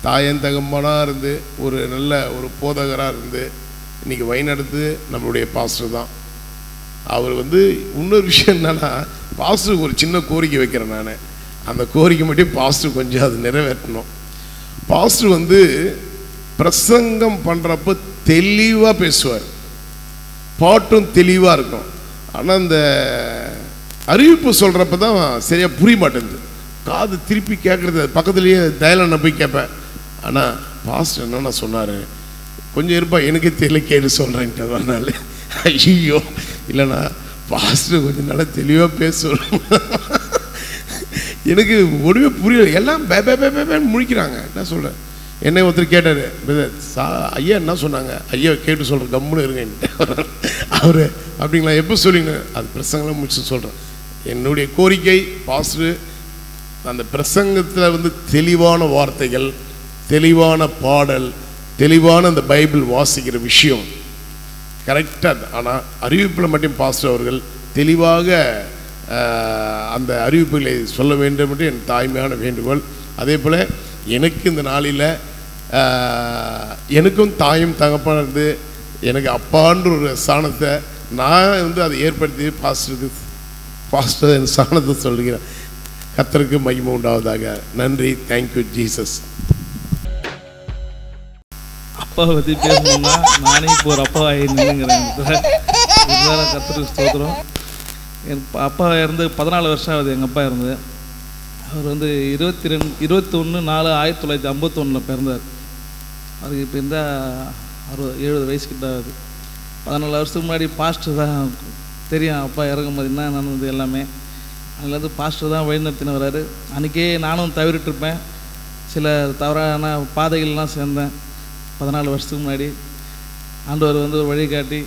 தாயன் தகம்பனாக இருந்து ஒரு நல்ல ஒரு போதகராக இருந்து இன்றைக்கி வழிநடத்து நம்மளுடைய பாஸ்டர் தான். அவர் வந்து இன்னொரு விஷயம் என்னன்னா, பாஸ்டருக்கு ஒரு சின்ன கோரிக்கை வைக்கிறேன் நான். அந்த கோரிக்கை மட்டும் பாஸ்டர் கொஞ்சம் அது நிறைவேற்றணும். பாஸ்டர் வந்து பிரசங்கம் பண்ணுறப்போ தெளிவாக பேசுவார், பாட்டும் தெளிவாக இருக்கும். ஆனால் இந்த அறிவிப்பு சொல்கிறப்ப தான் சரியாக புரிய மாட்டேங்குது, காது திருப்பி கேட்குறது பக்கத்துலேயே தயலான போய் கேட்பேன். ஆனால் பாஸ்டர் என்னென்ன சொன்னார், கொஞ்சம் இருப்பா எனக்கே தெரியல கேட்டு சொல்கிறேன்ட்டு. அதனால ஐயோ இல்லைண்ணா பாஸ்டர் கொஞ்சம் நல்லா தெளிவாக பேசுவோம். எனக்கு ஒன்றுமே புரியல, எல்லாம் பேன்னு முழிக்கிறாங்க. என்ன சொல்கிறேன், என்னை ஒருத்தர் கேட்டார், ஐயா என்ன சொன்னாங்க, ஐயா கேட்டு சொல்கிறேன் கம்முன்னு இருங்கன்ட்டு. அவர் அப்படிங்களா, எப்போ சொல்லிங்க, அது பிரசங்கெல்லாம் முடிச்சு சொல்கிறேன். என்னுடைய கோரிக்கை பாஸ்டர் அந்த பிரசங்கத்தில் வந்து தெளிவான வார்த்தைகள், தெளிவான பாடல், தெளிவான அந்த பைபிள் வாசிக்கிற விஷயம் கரெக்டாக. ஆனால் அறிவிப்பில் மட்டும் பாஸ்டர் அவர்கள் தெளிவாக அந்த அறிவிப்புகளை சொல்ல வேண்டும் என்று என் தாய்மையான வேண்டுகோள். அதே போல் எனக்கு இந்த நாளில் எனக்கும் தாயும் தகப்பான இருந்து எனக்கு அப்பான்ற ஒரு ஸ்தானத்தை நான் வந்து அதை ஏற்படுத்தி பாஸ்டர் என் ஸ்தானத்தை சொல்கிறேன். கர்த்தருக்கு மகிமை உண்டாவதாக. நன்றி. Thank you Jesus. அப்பா பற்றி பேசணும்னா நானே இப்போ ஒரு அப்பா நின்றுங்கிறேன். இதுதான் கர்த்தருக்கு ஸ்தோத்திரம். என் அப்பா இருந்து 14 வருஷம் ஆகுது. எங்கள் அப்பா இருந்து அவர் வந்து 21/4/1951 பிறந்தார். அதுக்கு இப்போ இருந்தால் 70 வயசுக்கிட்ட ஆகுது. 14 வருஷத்துக்கு முன்னாடி பாஸ்டர் தான் தெரியும். அப்பா இறங்கும்போது என்ன நடந்தது எல்லாமே அதுலேருந்து பாஸ்டர் தான் வழிநடத்தின வர்றாரு. அன்றைக்கே நானும் தவறிட்டுருப்பேன், சில தவறான பாதைகள்லாம் சேர்ந்தேன். 14 வருஷத்துக்கு முன்னாடி ஆண்டவர் வந்து ஒரு வழிகாட்டி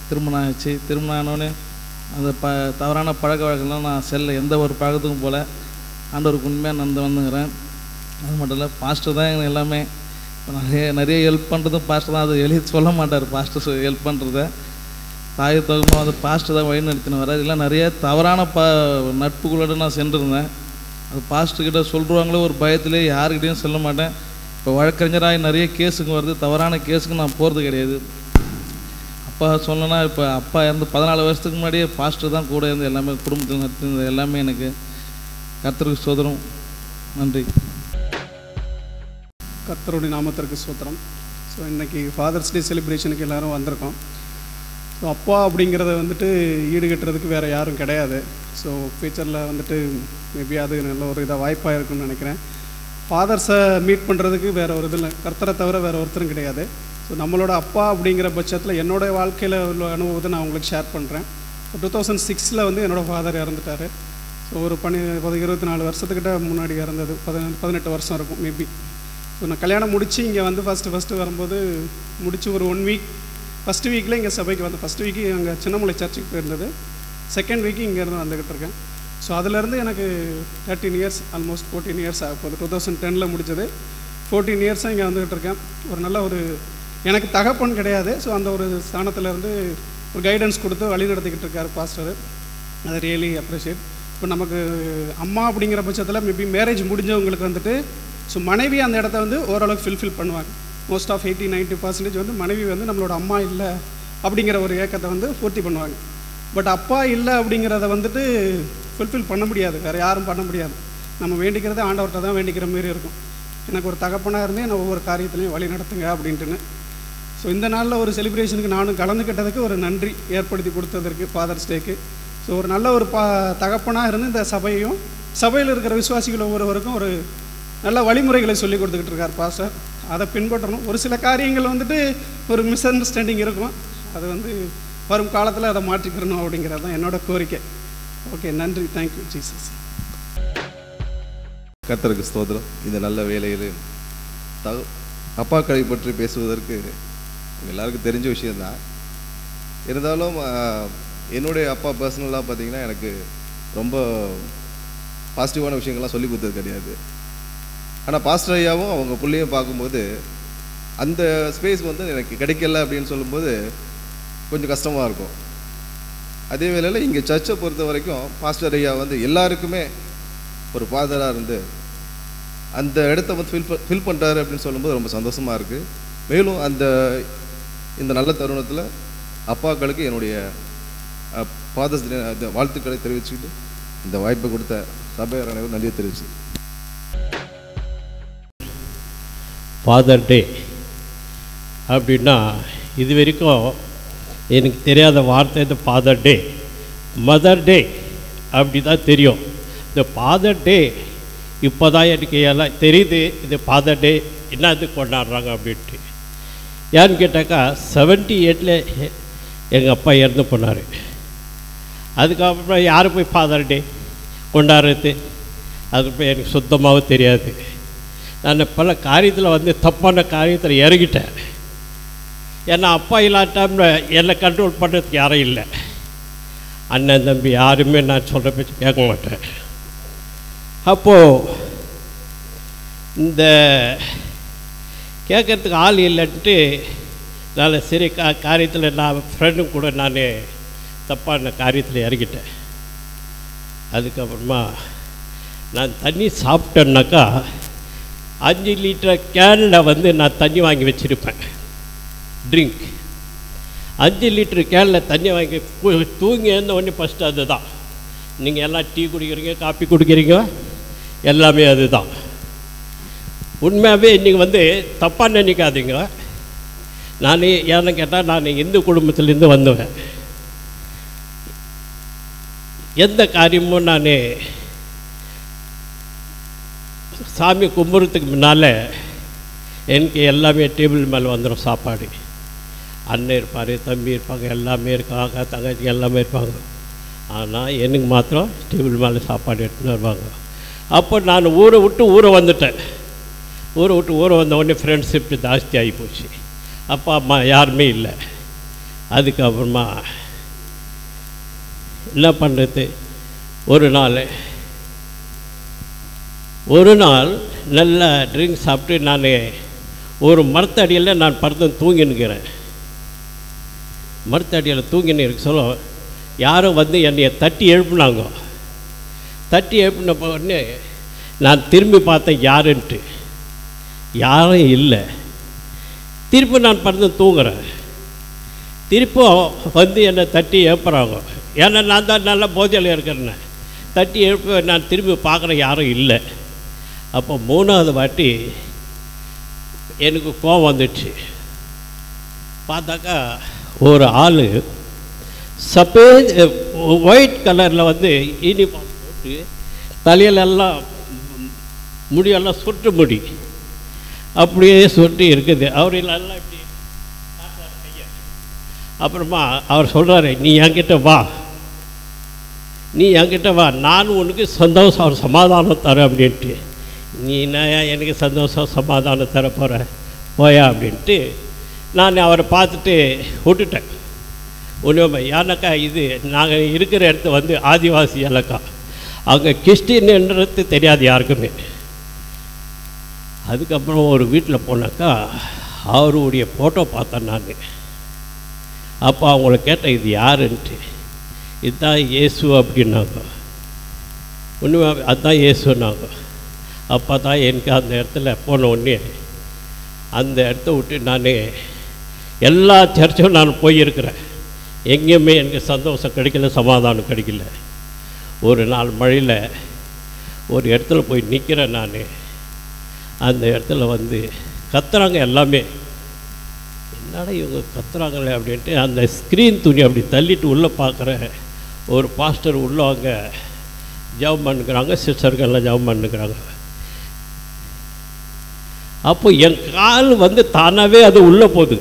திருமணம் ஆச்சு. திருமணம் ஆனோடனே அந்த தவறான பழக்க வழக்கம்லாம் நான் செல்ல எந்த ஒரு பழக்கத்துக்கும் போல் ஆண்டவருக்கு உண்மையாக வந்துங்கிறேன். அது மட்டும் இல்லை, பாஸ்டர் தான் எனக்கு எல்லாமே. இப்போ நிறைய ஹெல்ப் பண்ணுறதும் பாஸ்டர் தான். அது வெளியே சொல்ல மாட்டார் பாஸ்டர் ஹெல்ப் பண்ணுறத. தாய் தகுமா வந்து பாஸ்டர் தான் வழி நடத்தின வர்றாரு. இல்லை நிறைய தவறான நட்புகளோடு நான் சென்றிருந்தேன். அது பாஸ்டர்கிட்ட சொல்லுவாங்களோ ஒரு பயத்திலே யாருக்கிட்டையும் சொல்ல மாட்டேன். இப்போ வழக்கறிஞராக நிறைய கேஸுங்க வருது, தவறான கேஸுக்கு நான் போகிறது கிடையாது. அப்பா சொல்லணும்னா இப்போ அப்பா இருந்து 14 வருஷத்துக்கு முன்னாடியே பாஸ்டர் தான் கூட இருந்து எல்லாமே குடும்பத்தில் நடத்தினது எல்லாமே. எனக்கு கர்த்தருக்கு ஸ்தோத்திரம். நன்றி. கர்த்தருடைய நாமத்திற்கு ஸ்தோத்திரம். ஸோ இன்றைக்கி ஃபாதர்ஸ் டே செலிப்ரேஷனுக்கு எல்லோரும் வந்திருக்கோம். ஸோ அப்பா அப்படிங்கிறத வந்துட்டு ஈடுகட்டுறதுக்கு வேறு யாரும் கிடையாது. ஸோ ஃப்யூச்சரில் வந்துட்டு மேபி அது நல்ல ஒரு இதாக வாய்ப்பாக இருக்குன்னு நினைக்கிறேன். ஃபாதர்ஸை மீட் பண்ணுறதுக்கு வேறு ஒரு இதில் கர்த்தரை தவிர வேறு ஒருத்தரும் கிடையாது. ஸோ நம்மளோட அப்பா அப்படிங்கிற பட்சத்தில் என்னோடய வாழ்க்கையில் உள்ள அனுபவத்தை நான் உங்களுக்கு ஷேர் பண்ணுறேன். 2006 வந்து என்னோடய ஃபாதர் இறந்துட்டார். ஸோ ஒரு 24 வருஷத்துக்கிட்ட முன்னாடி இறந்தது. 18 வருஷம் இருக்கும் மேபி. ஸோ நான் கல்யாணம் முடித்து இங்கே வந்து ஃபஸ்ட்டு வரும்போது முடித்து ஒரு 1 வீக், ஃபஸ்ட் வீக்கில் இங்கே சபைக்கு வந்து ஃபஸ்ட் வீக்கு அங்கே சின்னமலை சர்ச்சுக்கு போயிருந்தது. செகண்ட் வீக்கு இங்கேருந்து வந்துக்கிட்டு இருக்கேன். ஸோ அதிலேருந்து எனக்கு 13 இயர்ஸ், ஆல்மோஸ்ட் 14 இயர்ஸ் ஆக போகுது. 2010 முடிச்சது. 14 இயர்ஸாக இங்கே வந்துக்கிட்டு இருக்கேன். ஒரு நல்ல ஒரு எனக்கு தகப்பன் கிடையாது. ஸோ அந்த ஒரு ஸ்தானத்துலேருந்து ஒரு கைடன்ஸ் கொடுத்து வழி நடத்திக்கிட்டு இருக்கார் பாஸ்டர். அதை ரியலி அப்ரிஷியேட். இப்போ நமக்கு அம்மா அப்படிங்கிற பட்சத்தில் மேபி மேரேஜ் முடிஞ்சவங்களுக்கு வந்துட்டு ஸோ மனைவி அந்த இடத்த வந்து ஓரளவுக்கு ஃபில்ஃபில் பண்ணுவாங்க. மோஸ்ட் ஆஃப் 80-90% வந்து மனைவி வந்து நம்மளோட அம்மா இல்லை அப்படிங்கிற ஒரு ஏக்கத்தை வந்து பூர்த்தி பண்ணுவாங்க. பட் அப்பா இல்லை அப்படிங்கிறத வந்துட்டு ஃபுல்ஃபில் பண்ண முடியாது, வேறு யாரும் பண்ண முடியாது. நம்ம வேண்டிக்கிறத ஆண்டவர்கிட்ட தான் வேண்டிக்கிற மாரி இருக்கும். எனக்கு ஒரு தகப்பனாக இருந்தே நான் ஒவ்வொரு காரியத்திலையும் வழி நடத்துங்க அப்படின்ட்டுன்னு. ஸோ இந்த நாளில் ஒரு செலிப்ரேஷனுக்கு நானும் கலந்துக்கிட்டதுக்கு ஒரு நன்றி ஏற்படுத்தி கொடுத்ததற்கு ஃபாதர்ஸ் டேக்கு. ஸோ ஒரு நல்ல ஒரு தகப்பனாக இருந்து இந்த சபையும் சபையில் இருக்கிற விசுவாசிகள் ஒவ்வொருவருக்கும் ஒரு நல்ல வழிமுறைகளை சொல்லி கொடுத்துக்கிட்டு இருக்கார் பாஸ்டர். அதை பின்பற்றணும். ஒரு சில காரியங்கள் வந்துட்டு ஒரு மிஸ் அண்டர்ஸ்டாண்டிங் இருக்கும், அது வந்து வரும் காலத்தில் அதை மாற்றிக்கிறணும் அப்படிங்கிறது தான் என்னோட கோரிக்கை. ஓகே, நன்றி. Thank you Jesus. கர்த்தருக்கு ஸ்தோத்திரம். இந்த நல்ல வேலையில் அப்பாக்களை பற்றி பேசுவதற்கு எல்லாருக்கும் தெரிஞ்ச விஷயந்தான். இருந்தாலும் என்னுடைய அப்பா பர்சனலாக பார்த்திங்கன்னா எனக்கு ரொம்ப பாசிட்டிவான விஷயங்கள்லாம் சொல்லி கொடுத்தது கிடையாது. ஆனால் பாஸ்டர் ஐயாவும் அவங்க பிள்ளையும் பார்க்கும்போது அந்த ஸ்பேஸ் வந்து எனக்கு கிடைக்கல அப்படின்னு சொல்லும்போது கொஞ்சம் கஷ்டமாக இருக்கும். அதே வேளையில் இங்கே சர்ச்சை பொறுத்த வரைக்கும் பாஸ்டர் ஐயா வந்து எல்லாருக்குமே ஒரு ஃபாதராக இருந்து அந்த இடத்த வந்து ஃபில் பண்ணுறாரு அப்படின்னு சொல்லும்போது ரொம்ப சந்தோஷமாக இருக்குது. மேலும் இந்த நல்ல தருணத்தில் அப்பாக்களுக்கு என்னுடைய ஃபாதர்ஸ் டே வாழ்த்துக்களை தெரிவிச்சுக்கிட்டு இந்த வாய்ப்பை கொடுத்த சபையார் அனைவரும் நன்றியை தெரிவிச்சு. ஃபாதர் டே அப்படின்னா இது வரைக்கும் எனக்கு தெரியாத வார்த்தை இந்த ஃபாதர் டே. மதர் டே அப்படி தான் தெரியும். இந்த ஃபாதர் டே இப்போ தான் எனக்கு எல்லாம் தெரியுது. இது ஃபாதர் டே என்னது கொண்டாடுறாங்க அப்படின்ட்டு. ஏன்னு கேட்டாக்கா 78 எங்கள் அப்பா இறந்து போனார். அதுக்கப்புறம் யார் போய் ஃபாதர் டே கொண்டாடுறது அது போய் எனக்கு சுத்தமாகவும் தெரியாது. நான் பல காரியத்தில் வந்து தப்பான காரியத்தில் இறங்கிட்டேன். ஏன்னா அப்பா இல்லாத டைமில் என்னை கண்ட்ரோல் பண்ணுறதுக்கு யாரும் இல்லை. அண்ணன் தம்பி யாருமே நான் சொல்கிற பேச்சு கேட்க மாட்டேன். அப்போது இந்த கேட்குறதுக்கு ஆள் இல்லைன்ட்டு நான் சரி காரியத்தில் நான் ஃப்ரெண்டும் கூட நான் தப்பான காரியத்தில் இறங்கிட்டேன். அதுக்கப்புறமா நான் தண்ணி சாப்பிட்டேன்னாக்கா 5 லிட்டர் கேனில் வந்து நான் தண்ணி வாங்கி வச்சுருப்பேன். ட்ரிங்க் 5 லிட்டரு கேனில் தண்ணி வாங்கி தூங்கி எழுந்த உடனே ஃபஸ்ட்டு அது தான். நீங்கள் எல்லாம் டீ குடிக்கிறீங்க, காப்பி குடிக்கிறீங்க, எல்லாமே அது தான். உண்மையாகவே நீங்கள் வந்து தப்பாக நினைக்காதீங்க. நான் ஏன்னு கேட்டால் நான் இந்து குடும்பத்துலேருந்து வந்தவன். எந்த காரியமும் நான் சாமி கும்பிட்றதுக்கு முன்னால் எனக்கு எல்லாமே டேபிள் மேலே வந்துடும் சாப்பாடு. அண்ணன் இருப்பார், தம்பி இருப்பாங்க, எல்லாமே இருக்காங்க, தங்கச்சி எல்லாமே இருப்பாங்க. ஆனால் எனக்கு மாத்திரம் டேபிள் மேலே சாப்பாடு எடுத்துன்னு வருவாங்க. அப்போ நான் ஊரை விட்டு வந்துட்டேன். ஊரை விட்டு வந்த உடனே ஃப்ரெண்ட்ஷிப் ஜாஸ்தி ஆகி போச்சு. அப்பா அம்மா யாருமே இல்லை. அதுக்கப்புறமா என்ன பண்ணுறது, ஒரு நாள் நல்லா ட்ரிங்க் சாப்பிட்டு நான் ஒரு மரத்தடியில் நான் படுத்து தூங்கினுக்கிறேன். மரத்தடியில் தூங்கின்னு இருக்க சொல்ல யாரும் வந்து என்னை தட்டி எழுப்புனாங்க. தட்டி எழுப்பின உடனே நான் திரும்பி பார்த்தேன் யாருன்ட்டு. யாரும் இல்லை. திருப்பி நான் படுத்து தூங்குறேன். திருப்பும் வந்து என்னை தட்டி எழுப்புறாங்க. ஏன்னா நான் தான் நல்லா போதையில் இருக்கிறேன்னு தட்டி எழுப்ப நான் திரும்பி பார்க்குறேன், யாரும் இல்லை. அப்போ 3வது வாட்டி எனக்கு கோவம் வந்துடுச்சு. பார்த்தாக்கா ஒரு ஆள் ஒயிட் கலரில் வந்து யூனிஃபார்ம் போட்டு தலையிலெல்லாம் முடியெல்லாம் சுட்டு முடி அப்படியே சுட்டு இருக்குது. அவர் எல்லாம் இப்படி கையை. அப்புறமா அவர் சொல்கிறாரு, நீ என்கிட்ட வா, நான் உனக்கு சந்தோஷம் சமாதானம் தரேன் அப்படின்ட்டு. நீ நான் எனக்கு சந்தோஷம் சமாதானம் தர போகிறேன் போயா அப்படின்ட்டு நான் அவரை பார்த்துட்டு விட்டுட்டேன். உண்மை ஏன்னாக்கா இது நாங்கள் இருக்கிற இடத்த வந்து ஆதிவாசி இலக்கா, அங்கே கிறிஸ்டின்ன்றது தெரியாது யாருக்குமே. அதுக்கப்புறம் ஒரு வீட்டில் போனாக்கா அவருடைய ஃபோட்டோ பார்த்தேன் நான். அப்போ அவங்கள கேட்டேன், இது யாருன்ட்டு. இதுதான் இயேசு அப்படின்னாங்க. உண்மை அதுதான் இயேசுன்னாங்க. அப்போ தான் எனக்கு அந்த இடத்துல போன உடனே அந்த இடத்த விட்டு நான் எல்லா சர்ச்சும் நான் போயிருக்கிறேன். எங்கேயுமே எனக்கு சந்தோஷம் கிடைக்கல, சமாதானம் கிடைக்கல. ஒரு நாள் மழையில் ஒரு இடத்துல போய் நிற்கிறேன் நான். அந்த இடத்துல வந்து கத்துறாங்க எல்லாமே. என்னடா இவங்க கத்துறாங்களே அப்படின்ட்டு அந்த ஸ்க்ரீன் துணி அப்படி தள்ளிட்டு உள்ளே பார்க்குறேன். ஒரு பாஸ்டர் உள்ளே அங்கே ஜெபம் பண்ணுக்கிறாங்க, சிஸ்டர்கள்லாம் ஜெபம் பண்ணுக்கிறாங்க. அப்போ என் கால் வந்து தானாகவே அது உள்ளே போகுது.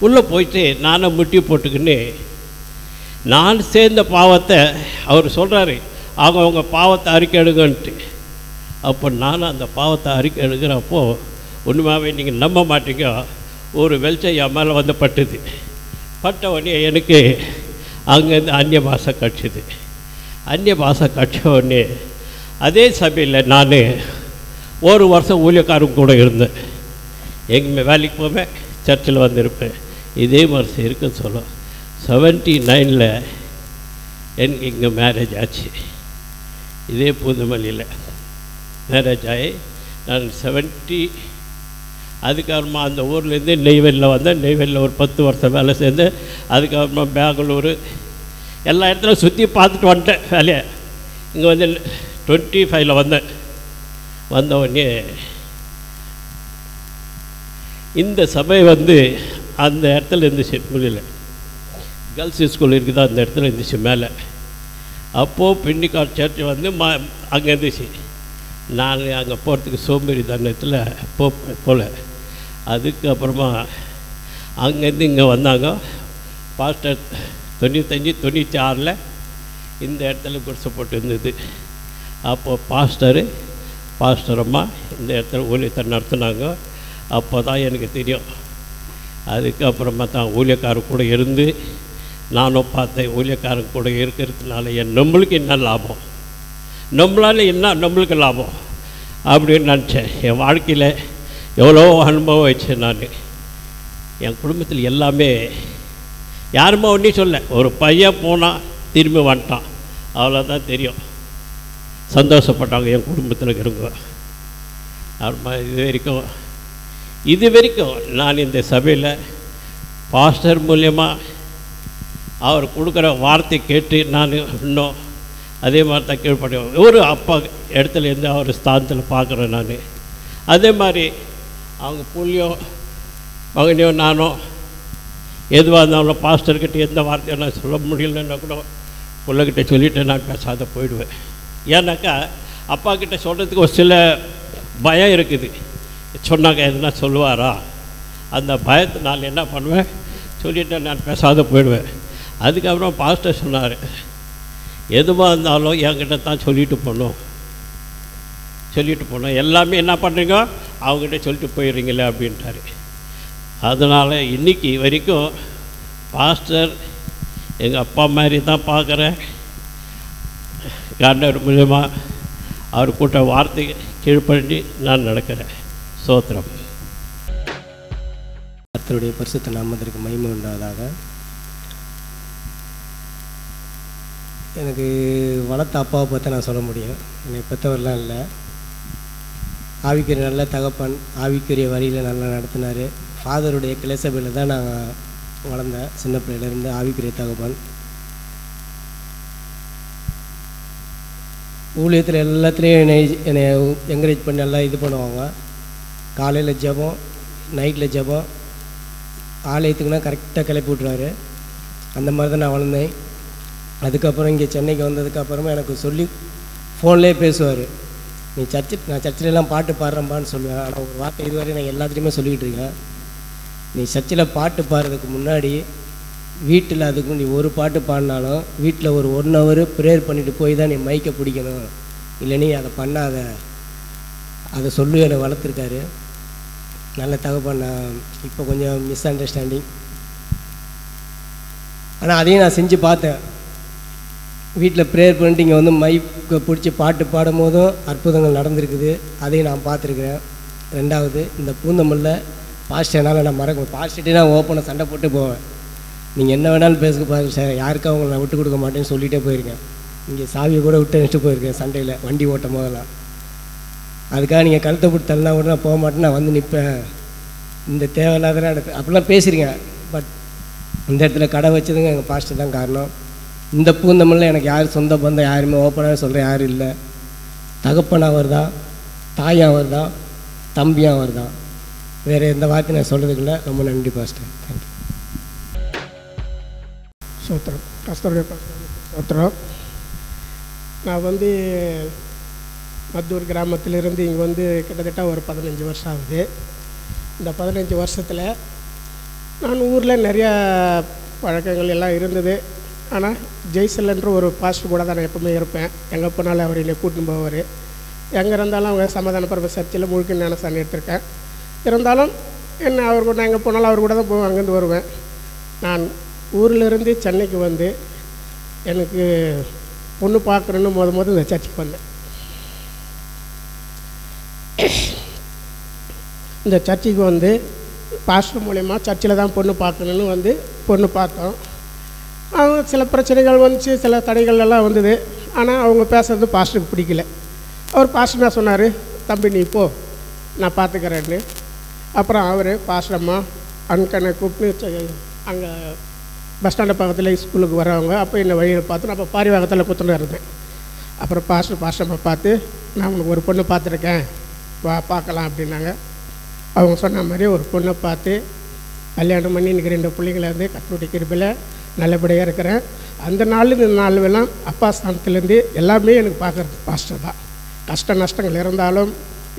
உள்ளே போயிட்டு நானும் முட்டி போட்டுக்கின்னு நான் சேர்ந்த பாவத்தை அவர் சொல்கிறாரு, அவங்க பாவத்தை அறிக்கை எடுங்கன்ட்டு. அப்போ நானும் அந்த பாவத்தை அறிக்கை எடுக்கிறப்போ உண்மையாகவே நீங்கள் நம்ப மாட்டீங்க, ஒரு வெளிச்சம் என் மேலே வந்து பட்டுது. பட்ட உடனே எனக்கு அங்கேருந்து அந்நிய பாஷை கட்சிது. அந்நிய பாஷை கட்ச உடனே அதே சபையில் நான் ஒரு வருஷம் ஊழியக்காரன் கூட இருந்தேன். எங்கேயுமே வேலைக்கு போவேன், சர்ச்சில் வந்திருப்பேன். இதே மாதிரி இருக்குன்னு சொல்லும். 79 எனக்கு இங்கே மேரேஜ் ஆச்சு. இதே புதுமல்லியில் மேரேஜ் ஆகி நான் 70 அதுக்கப்புறமா அந்த ஊர்லேருந்து நெய்வேலியில் வந்தேன். நெய்வேலியில் ஒரு 10 வருஷம் வேலை சேர்ந்தேன். அதுக்கப்புறமா பெங்களூர் எல்லா இடத்துலையும் சுற்றி பார்த்துட்டு வந்துட்டேன் வேலையை. இங்கே வந்து 25 வந்தேன். வந்த உடனே இந்த சபை வந்து அந்த இடத்துல இருந்துச்சு, முடியல கேர்ள்ஸ் ஸ்கூல் இருக்குது, அந்த இடத்துல இருந்துச்சு மேலே. அப்போது பெண்டிகாஸ்ட் சர்ச் வந்து அங்கே இருந்துச்சு. நான் அங்கே போகிறதுக்கு சோம்பேறி தருணத்தில் போகல. அதுக்கப்புறமா அங்கேருந்து இங்கே வந்தாங்க பாஸ்டர். 95 96 இந்த இடத்துல குடிசை போட்டு இருந்தது. அப்போது பாஸ்டர் அம்மா இந்த இடத்துல ஊழியத்தை நடத்துனாங்க. அப்போ தான் எனக்கு தெரியும். அதுக்கப்புறமா தான் ஊழியக்காரர் கூட இருந்து நானும் பார்த்தேன். ஊழியக்காரன் கூட இருக்கிறதுனால நம்மளுக்கு என்ன லாபம், நம்மளால் என்ன நம்மளுக்கு லாபம் அப்படின்னு நினச்சேன். என் வாழ்க்கையில் எவ்வளோ அனுபவம் வச்சேன் நான். என் குடும்பத்தில் எல்லாமே யாருமே ஒன்றும் சொல்ல, ஒரு பையன் போனால் திரும்பி வந்துட்டான், அவ்வளோதான் தெரியும். சந்தோஷப்பட்டாங்க என் குடும்பத்தில் இருக்கிறவங்க. அப்புறமா இது வரைக்கும் நான் இந்த சபையில் பாஸ்டர் மூலியமாக அவர் கொடுக்குற வார்த்தை கேட்டு நான் இன்னும் அதே மாதிரி தான் கீழ்படுவேன். ஒரு அப்பா இடத்துலேருந்து அவர் ஸ்தானத்தில் பார்க்குறேன் நான். அதே மாதிரி அவங்க புள்ளியோ மகனையோ நானோ எதுவாக இருந்தாலும் பாஸ்டர்கிட்ட எந்த வார்த்தையை நான் சொல்ல முடியலன்னா கூட பிள்ளைகிட்ட சொல்லிவிட்டு நான் பேசாத போயிடுவேன். ஏன்னாக்கா அப்பா கிட்ட சொல்கிறதுக்கு ஒரு சில பயம் இருக்குது. சொன்னாங்க எதுனா சொல்லுவாரா, அந்த பயத்தை நான் என்ன பண்ணுவேன், சொல்லிவிட்டு நான் பேசாத போயிடுவேன். அதுக்கப்புறம் பாஸ்டர் சொன்னார், எதுவாக இருந்தாலும் என்கிட்ட தான் சொல்லிட்டு போகணும். எல்லாமே என்ன பண்ணுறீங்க அவங்ககிட்ட சொல்லிட்டு போயிடுறீங்களே அப்படின்ட்டாரு. அதனால் இன்றைக்கி வரைக்கும் பாஸ்டர் எங்கள் அப்பா மாதிரி தான் பார்க்குறேன். கார்னர் மூலயமா அவர் கூட்ட வார்த்தை கீழ்ப்படி நான் நடக்கிறேன். சோத்திரம். கர்த்தருடைய பரிசுத்த நாமத்திற்கு மகிமை உண்டாவதாக. எனக்கு வளர்த்த அப்பாவை பற்றி நான் சொல்ல முடியும். என்னை பெற்றவரெலாம் இல்லை. ஆவிக்குரிய நல்ல தகப்பன், ஆவிக்குரிய வழியில் நல்லா நடத்தினார். ஃபாதருடைய கிளேசபையில் தான் நாங்கள் வளர்ந்தேன். சின்ன பிள்ளையிலேருந்து ஆவிக்குரிய தகப்பன். ஊழியத்தில் எல்லாத்துலேயும் என்னை என்கரேஜ் பண்ணி நல்லா இது பண்ணுவாங்க. காலையில் ஜெபம், நைட்டில் ஜெபம், ஆலயத்துக்குன்னா கரெக்டாக கிளப்பி விட்ருவார். அந்த மாதிரி தான் நான் வளர்ந்தேன். அதுக்கப்புறம் இங்கே சென்னைக்கு வந்ததுக்கப்புறமா எனக்கு சொல்லி ஃபோன்லேயே பேசுவார், நீ நான் சர்ச்சிலெலாம் பாட்டு பாடுறேன்பான்னு சொல்லுவேன். ஆனால் ஒரு வார்த்தை இதுவரை நான் எல்லாத்துலேயுமே சொல்லிக்கிட்டு இருக்கேன், நீ சர்ச்சில் பாட்டு பாடுறதுக்கு முன்னாடி வீட்டில் அதுக்கு நீ ஒரு பாட்டு பாடினாலும் வீட்டில் ஒரு 1 hour ப்ரேயர் பண்ணிவிட்டு போய் தான் நீ மைக்கை பிடிக்கணும், இல்லை நீ அதை பண்ணாத, அதை சொல்லி என்னை வளர்த்துருக்காரு. நல்ல தகப்பன். இப்போ கொஞ்சம் மிஸ் அண்டர்ஸ்டாண்டிங், ஆனால் அதையும் நான் செஞ்சு பார்த்தேன். வீட்டில் ப்ரேயர் பண்ணிட்டு இங்கே வந்து மைக்கை பிடிச்சி பாட்டு பாடும் போதும் அற்புதங்கள் நடந்திருக்குது. அதையும் நான் பார்த்துருக்குறேன். 2வது, இந்த பூந்தமல்லில் பாஸ்டர்னால நான் பாஸ்டர்கிட்டே நான் ஓப்பனாக சண்டை போட்டு போவேன். நீங்கள் என்ன வேணாலும் பேசுங்க பாருங்க சார், யாருக்கும் அவங்களை நான் விட்டு கொடுக்க மாட்டேன்னு சொல்லிகிட்டே போயிருக்கேன். இங்கே சாவியை கூட விட்டு வச்சுட்டு போயிருக்கேன் சண்டையில், வண்டி ஓட்டும் போதெல்லாம். அதுக்காக நீங்கள் கழுத்தை போட்டு தள்ளினா கூட நான் போக மாட்டேன், நான் வந்து நிற்பேன். இந்த தேவையில்லாத இடத்துல அப்படிலாம் பேசியிருக்கேன். பட் இந்த இடத்துல கடை வச்சதுங்க எங்கள் பாஸ்டர் தான் காரணம். இந்த பூந்தமல்லில் எனக்கு யார் சொந்த பந்தம் யாருமே ஓப்பனாக சொல்கிறேன் யாரும் இல்லை. தகப்பன் அவர் தான், தாயும் அவர் தான், தம்பியும் அவர் தான். வேறு எந்த வார்த்தையும் நான் சொல்கிறதுக்கு இல்லை. ரொம்ப நன்றி பாஸ்டர். தேங்க்யூ. சோத்திரம். கஸ்தருடைய சோத்திரம். நான் வந்து மத்தூர் கிராமத்திலிருந்து இங்கே வந்து கிட்டத்தட்ட ஒரு 15 வருஷம் ஆகுது. இந்த 15 வருஷத்தில் நான் ஊரில் நிறையா பழக்கங்கள் எல்லாம் இருந்தது. ஆனால் ஜெய்சல்ன்ற ஒரு பாஸ்டர் கூட தான் நான் எப்பவுமே இருப்பேன். எங்கே போனாலும் அவர் என்னை கூட்டின்னு போவார். எங்கே இருந்தாலும் அவங்க சமாதான பரவ சர்ச்சில் முழுக்க ஞானஸ்தானம் எடுத்திருக்கேன். இருந்தாலும் என்ன அவர் கூட நான் எங்கே போனாலும் அவர் கூட தான் போவேன், அங்கேருந்து வருவேன். நான் ஊரிலிருந்து சென்னைக்கு வந்து எனக்கு பொண்ணு பார்க்குறேன்னு முதல் இந்த சர்ச்சுக்கு வந்தேன். இந்த சர்ச்சுக்கு வந்து பாஸ்டர் மூலயமா சர்ச்சில் தான் பொண்ணு பார்க்கணுன்னு வந்து பொண்ணு பார்த்தோம். அவங்க சில பிரச்சனைகள் வந்துச்சு, சில தடைகள் எல்லாம் வந்தது. ஆனால் அவங்க பேசுறது பாஸ்டருக்கு பிடிக்கல. அவர் பாஸ்டர் என்ன சொன்னார், தம்பி நீ போ, நான் பார்த்துக்கிறேன்னு. அப்புறம் அவர் பாஸ்டரம்மா அன்கனை கூப்பிட்டு அங்கே பஸ் ஸ்டாண்டு பக்கத்தில் ஸ்கூலுக்கு வரவங்க அப்போ என்னை வழியில் பார்த்து நான் அப்போ பாரிவாகத்தில் குத்துன்னு இருந்தேன். அப்புறம் பாஸ்டரம்மா பார்த்து நான் உனக்கு ஒரு பொண்ணு பார்த்துருக்கேன், வா பார்க்கலாம் அப்படின்னாங்க. அவங்க சொன்ன மாதிரி ஒரு பொண்ணை பார்த்து கல்யாணம் பண்ணி இன்றைக்கி 2 பிள்ளைங்களை வந்து கத்தருடைய கிருபையில் நல்லபடியாக இருக்கிறேன். அந்த நாள் இந்த நாள் எல்லாம் அப்பா ஸ்தானத்துலேருந்து எல்லாமே எனக்கு பார்க்குறது பாஸ்டர் தான். கஷ்ட நஷ்டங்கள் இருந்தாலும்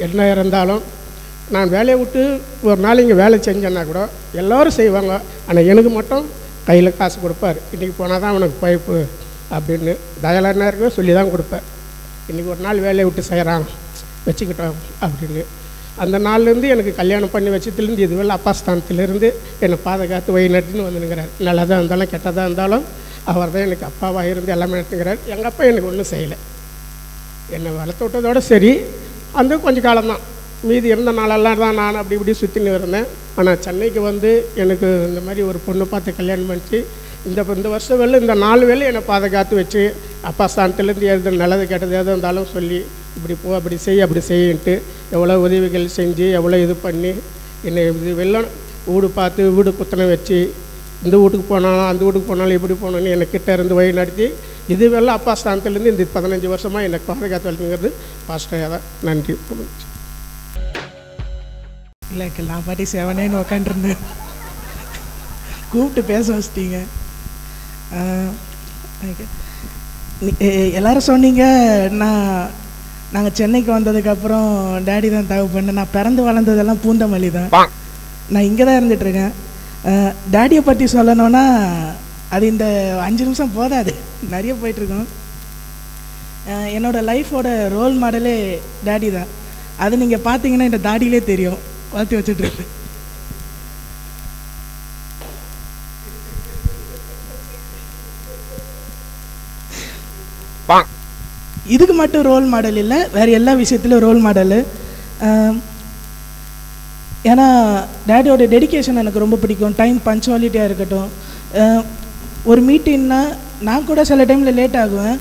என்ன இருந்தாலும் நான் வேலையை விட்டு ஒரு நாள் இங்கே வேலை செஞ்சேன்னா கூட எல்லோரும் செய்வாங்க. ஆனால் எனக்கு மட்டும் கையில் காசு கொடுப்பார். இன்றைக்கி போனால் தான் அவனுக்கு பைப்பு அப்படின்னு தயாளாக இருக்கவே சொல்லி தான் கொடுப்பேன். இன்றைக்கி ஒரு நாள் வேலையை விட்டு செய்கிறான் வச்சுக்கிட்டோம் அப்படின்னு. அந்த நாள்லேருந்து எனக்கு கல்யாணம் பண்ணி வச்சதுலேருந்து இதுவரை அப்பா ஸ்தானத்திலேருந்து என்னை பாதுகாத்து வழி நடத்தின்னு வந்துனுங்கிறார். நல்லதாக இருந்தாலும் கெட்டதாக இருந்தாலும் அவர் தான் எனக்கு அப்பாவாக இருந்து எல்லாமே நடத்துங்கிறார். எங்கள் அப்பா எனக்கு ஒன்றும் செய்யலை. என்னை வளர்த்து விட்டதோடு சரி. அந்த கொஞ்சம் காலம்தான், மீதி இருந்த நாளெல்லாம் தான் நான் அப்படி இப்படி சுற்றின்னு இருந்தேன். ஆனால் சென்னைக்கு வந்து எனக்கு இந்த மாதிரி ஒரு பொண்ணு பார்த்து கல்யாணம் பண்ணிச்சு. இந்த வருஷம் வேலை இந்த 4 வேலை என்னை பாதுகாத்து வச்சு அப்பா ஸ்தானத்துலேருந்து எது நல்லது கெட்டது எது இருந்தாலும் சொல்லி இப்படி போ அப்படி செய்யின்ட்டு எவ்வளோ உதவிகள் செஞ்சு எவ்வளோ இது பண்ணி என்னை இது வெள்ளம் வீடு பார்த்து வீடு குத்தனை வச்சு இந்த வீட்டுக்கு போனாலும் அந்த வீட்டுக்கு போனாலும் எப்படி போனோன்னு என்னை கிட்ட இருந்து வழி நடத்தி இது வெள்ளம் அப்பா ஸ்தானத்துலேருந்து இந்த 15 வருஷமாக என்னை பாதுகாத்து வளர்த்துங்கிறது பாஸ்டர் தான். நன்றி. இல்லை நான் பாட்டி செவனேன்னு உக்காண்டிருந்தேன், கூப்பிட்டு பேச வச்சிட்டீங்க. எல்லோரும் சொன்னீங்க நாங்கள் சென்னைக்கு வந்ததுக்கப்புறம் டேடி தான் தகவு பண்ணேன். நான் பிறந்து வளர்ந்ததெல்லாம் பூந்தமல்லி தான். நான் இங்கே தான் இருந்துகிட்ருக்கேன். டேடியை பற்றி சொல்லணுன்னா அது இந்த 5 நிமிஷம் போதாது, நிறைய போயிட்டுருக்கோம். என்னோடய லைஃபோட ரோல் மாடலே டேடி தான். அது நீங்கள் பார்த்தீங்கன்னா இந்த தாடியிலே தெரியும், வளர்த்தி வச்சுட்ருக்கு. இதுக்கு மட்டும் ரோல் மாடல் இல்லை, வேறு எல்லா விஷயத்துலையும் ரோல் மாடலு. ஏன்னா டேடியோட டெடிக்கேஷன் எனக்கு ரொம்ப பிடிக்கும். டைம் பஞ்சுவாலிட்டியாக இருக்கட்டும். ஒரு மீட்டிங்னா நான் கூட சில டைமில் லேட் ஆகுவேன்.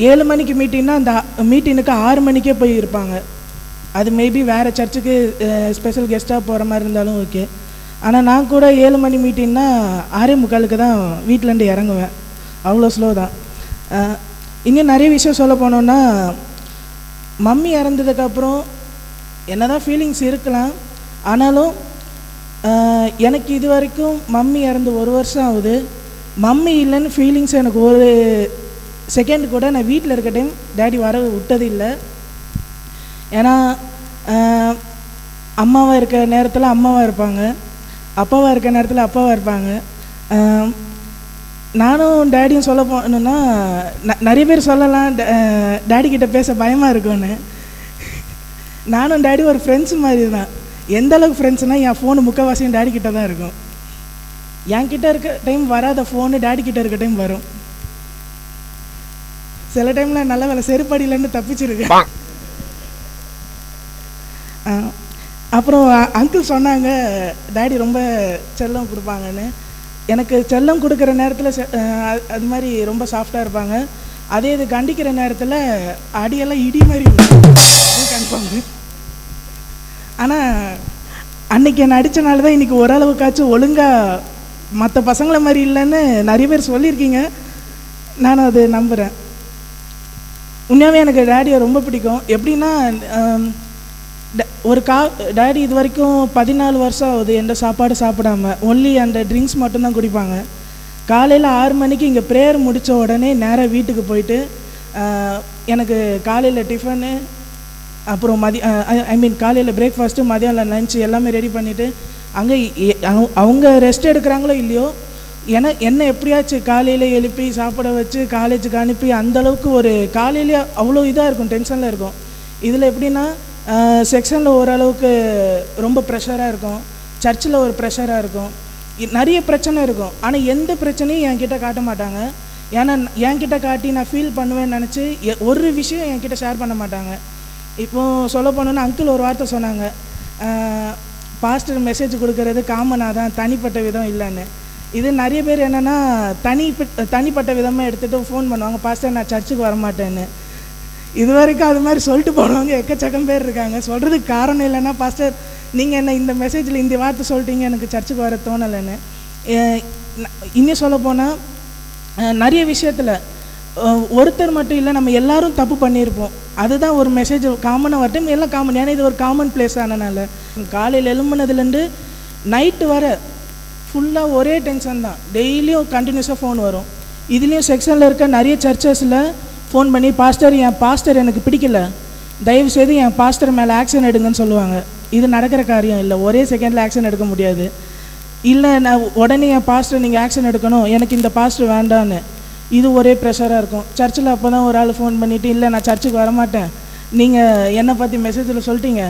7 மணிக்கு மீட்டிங்னா அந்த மீட்டிங்னுக்கு 6 மணிக்கே போய் இருப்பாங்க. அது மேபி வேறு சர்ச்சுக்கு ஸ்பெஷல் கெஸ்ட்டாக போகிற மாதிரி இருந்தாலும் ஓகே. ஆனால் நான் கூட 7 மணி மீட்டிங்னா 6:45 தான் வீட்டிலேருந்து இறங்குவேன். அவ்வளோ ஸ்லோ தான். இன்னும் நிறைய விஷயம் சொல்ல போனோன்னா, மம்மி இறந்ததுக்கப்புறம் என்ன தான் ஃபீலிங்ஸ் இருக்கலாம். ஆனாலும் எனக்கு இது வரைக்கும் மம்மி இறந்து 1 வருஷம் ஆகுது. மம்மி இல்லைன்னு ஃபீலிங்ஸ் எனக்கு ஒரு செகண்ட் கூட நான் வீட்டில் இருக்க டைம் டேடி வர விட்டது இல்லை. ஏன்னா அம்மாவாக இருக்கிற நேரத்தில் அம்மாவாக இருப்பாங்க, அப்பாவாக இருக்கிற நேரத்தில் அப்பாவாக இருப்பாங்க. நானும் டேடியும் சொல்ல போனோன்னா நிறைய பேர் சொல்லலாம் டேடிக்கிட்ட பேச பயமாக இருக்குன்னு. நானும் டேடி ஒரு ஃப்ரெண்ட்ஸ் மாதிரி தான். எந்த அளவுக்கு ஃப்ரெண்ட்ஸ்னால் என் ஃபோனு முக்கால்வாசியும் டேடிக்கிட்ட தான் இருக்கும். என்கிட்ட இருக்க டைம் வராத ஃபோனு டேடிக்கிட்ட இருக்க டைம் வரும். சில டைமில் நல்ல வேலை செருப்படியிலேருந்து தப்பிச்சிருக்கு. அப்புறம் அங்கிள் சொன்னாங்க டேடி ரொம்ப செல்லம் கொடுப்பாங்கன்னு. எனக்கு செல்லம் கொடுக்குற நேரத்தில் அது மாதிரி ரொம்ப சாஃப்டாக இருப்பாங்க. அதே இது கண்டிக்கிற நேரத்தில் அடியெல்லாம் இடி மாதிரி கண்டிப்பாங்க. ஆனால் அன்றைக்கி என்னை அடித்தனால தான் இன்றைக்கி ஓரளவுக்காச்சும் ஒழுங்காக மற்ற பசங்களை மாதிரி இல்லைன்னு நிறைய பேர் சொல்லியிருக்கீங்க. நானும் அது நம்புகிறேன். உண்மையாகவே எனக்கு டேடியை ரொம்ப பிடிக்கும். எப்படின்னா ஒரு டேடி இது வரைக்கும் 14 வருஷம் ஆகுது எந்த சாப்பாடு சாப்பிடாம, ஒன்லி அந்த ட்ரிங்க்ஸ் மட்டும்தான் குடிப்பாங்க. காலையில் 6 மணிக்கு இங்கே ப்ரேயர் முடித்த உடனே நேராக வீட்டுக்கு போயிட்டு எனக்கு காலையில் டிஃபனு, அப்புறம் காலையில் பிரேக்ஃபாஸ்ட்டு, மதியானம் லஞ்சு எல்லாமே ரெடி பண்ணிவிட்டு அங்கே அவங்க ரெஸ்ட் எடுக்கிறாங்களோ இல்லையோ, என்னை எப்படியாச்சும் காலையில் எழுப்பி சாப்பிட வச்சு காலேஜுக்கு அனுப்பி அந்தளவுக்கு ஒரு காலையிலே அவ்வளோ இதாக இருக்கும், டென்ஷனில் இருக்கும். இதில் எப்படின்னா செக்ஷனில் ஓரளவுக்கு ரொம்ப ப்ரெஷராக இருக்கும், சர்ச்சில் ஒரு ப்ரெஷராக இருக்கும், நிறைய பிரச்சனை இருக்கும். ஆனால் எந்த பிரச்சனையும் என்கிட்ட காட்ட மாட்டாங்க. ஏன்னா என்கிட்ட காட்டி நான் ஃபீல் பண்ணுவேன்னு நினச்சி ஒரு விஷயம் என்கிட்ட ஷேர் பண்ண மாட்டாங்க. இப்போது சொல்ல போனோன்னா அங்கிள் ஒரு வார்த்தை சொன்னாங்க, பாஸ்டர் மெசேஜ் கொடுக்கறது காமனாக தான், தனிப்பட்ட விதம் இல்லைன்னு. இது நிறைய பேர் என்னென்னா தனிப்பட்ட விதமாக எடுத்துகிட்டு ஃபோன் பண்ணுவாங்க, பாஸ்டர் நான் சர்ச்சுக்கு வரமாட்டேன்னு. இது வரைக்கும் அது மாதிரி சொல்லிட்டு போனவங்க எக்கச்சக்கம் பேர் இருக்காங்க. சொல்கிறதுக்கு காரணம் இல்லைன்னா, பாஸ்டர் நீங்கள் என்ன இந்த மெசேஜில் இந்த வார்த்தை சொல்லிட்டீங்க, எனக்கு சர்ச்சுக்கு வர தோணலைன்னு. இன்னும் சொல்ல போனால் நிறைய விஷயத்தில் ஒருத்தர் மட்டும் இல்லை, நம்ம எல்லாரும் தப்பு பண்ணியிருப்போம். அதுதான் ஒரு மெசேஜ் காமனாக வரட்டும், எல்லாம் காமன். ஏன்னா இது ஒரு காமன் பிளேஸ் ஆனனால காலையில் எழும்புனதுலேருந்து நைட்டு வர ஃபுல்லாக ஒரே டென்ஷன் தான். டெய்லியும் கண்டினியூஸாக ஃபோன் வரும். இதுலேயும் செக்ஷனில் இருக்க நிறைய சர்ச்சஸில் ஃபோன் பண்ணி, பாஸ்டர் என் பாஸ்டர் எனக்கு பிடிக்கல, தயவுசெய்து என் பாஸ்டர் மேலே ஆக்ஷன் எடுங்கன்னு சொல்லுவாங்க. இது நடக்கிற காரியம் இல்லை, ஒரே செகண்டில் ஆக்ஷன் எடுக்க முடியாது. இல்லை நான் உடனே என் பாஸ்டர் நீங்கள் ஆக்ஷன் எடுக்கணும், எனக்கு இந்த பாஸ்டர் வேண்டான்னு. இது ஒரே ப்ரெஷராக இருக்கும். சர்ச்சில் அப்போ தான் ஒரு ஆள் ஃபோன் பண்ணிவிட்டு, இல்லை நான் சர்ச்சுக்கு வரமாட்டேன், நீங்கள் என்னை பற்றி மெசேஜில் சொல்லிட்டீங்க,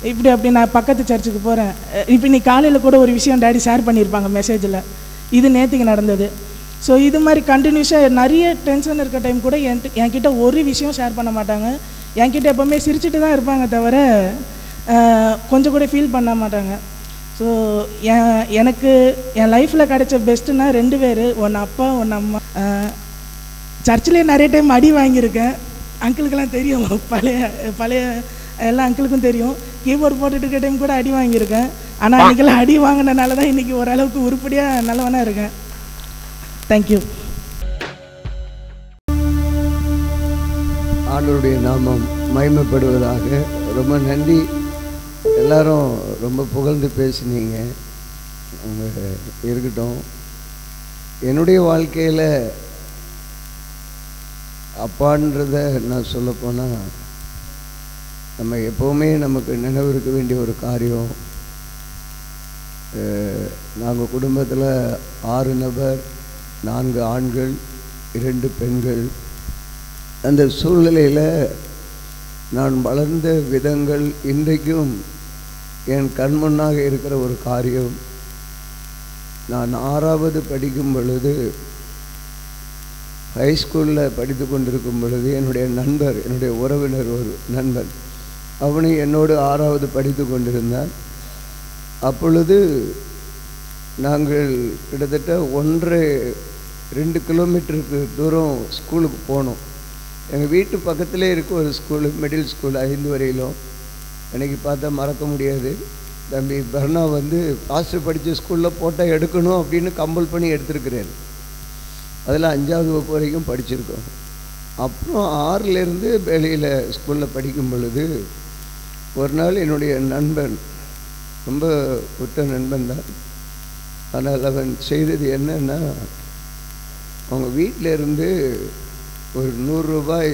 இப்படி அப்படி நான் பக்கத்து சர்ச்சுக்கு போகிறேன். இப்போ நீ காலையில் கூட ஒரு விஷயம் டேடி ஷேர் பண்ணியிருப்பாங்க மெசேஜில், இது நேற்றுக்கு நடந்தது. ஸோ இது மாதிரி கண்டினியூஸாக நிறைய டென்ஷன் இருக்க டைம் கூட என்கிட்ட ஒரு விஷயம் ஷேர் பண்ண மாட்டாங்க. என்கிட்ட எப்போவுமே சிரிச்சுட்டு தான் இருப்பாங்க தவிர கொஞ்சம் கூட ஃபீல் பண்ண மாட்டாங்க. ஸோ எனக்கு என் லைஃப்பில் கிடைச்ச பெஸ்ட்டுன்னா 2 பேர், ஒன்று அப்பா ஒன்று அம்மா. சர்ச்சிலே நிறைய டைம் அடி வாங்கியிருக்கேன், அங்கிளுக்கெல்லாம் தெரியும், பழைய எல்லா அங்கிளுக்கும் தெரியும். கீபோர்டு போட்டுட்டு இருக்க டைம் கூட அடி வாங்கியிருக்கேன். ஆனால் அன்றைக்கெல்லாம் அடி வாங்கினனால தான் இன்றைக்கி ஓரளவுக்கு உருப்படியாக நல்லவனாக இருக்கேன். தேங்க்யூ. ஆண்டவருடைய நாமம் மகிமைப்படுவதாக. ரொம்ப நன்றி. எல்லாரும் ரொம்ப புகழ்ந்து பேசினீங்க, அவங்க இருக்கட்டும். என்னுடைய வாழ்க்கையில் அப்பான்றத நான் சொல்லப்போனால், நம்ம எப்போவுமே நமக்கு நினைவு இருக்க வேண்டிய ஒரு காரியம், நாங்கள் குடும்பத்தில் 6 நபர், 4 ஆண்கள் 2 பெண்கள். அந்த சூழ்நிலையில் நான் வளர்ந்த விதங்கள் இன்றைக்கும் என் கண் முன்னாக இருக்கிற ஒரு காரியம். நான் 6வது படிக்கும் பொழுது, ஹைஸ்கூலில் படித்து கொண்டிருக்கும் பொழுது, என்னுடைய நண்பர், என்னுடைய உறவினர் ஒரு நண்பன், அவனை என்னோடு 6வது படித்து கொண்டிருந்தான். அப்பொழுது நாங்கள் கிட்டத்தட்ட 1.5-2 கிலோமீட்டருக்கு தூரம் ஸ்கூலுக்கு போனோம். எங்கள் வீட்டு பக்கத்திலே இருக்க ஒரு ஸ்கூலு, மிடில் ஸ்கூல், 5 வரையிலும். எனக்கு பார்த்தா மறக்க முடியாது. தம்பி பர்னா வந்து பாஸ்டர் படித்த ஸ்கூலில் போட்டால் எடுக்கணும் அப்படின்னு கம்பல் பண்ணி எடுத்துருக்கிறார். அதில் 5வது வகுப்பு வரைக்கும் படிச்சிருக்கோம். அப்புறம் 6லேருந்து வெளியில் ஸ்கூலில் படிக்கும் பொழுது ஒரு நாள் என்னுடைய நண்பன், ரொம்ப உற்ற நண்பன் தான், ஆனால் அவன் செய்தது என்னன்னா, அவங்க வீட்டில் இருந்து ஒரு 100 ரூபாய்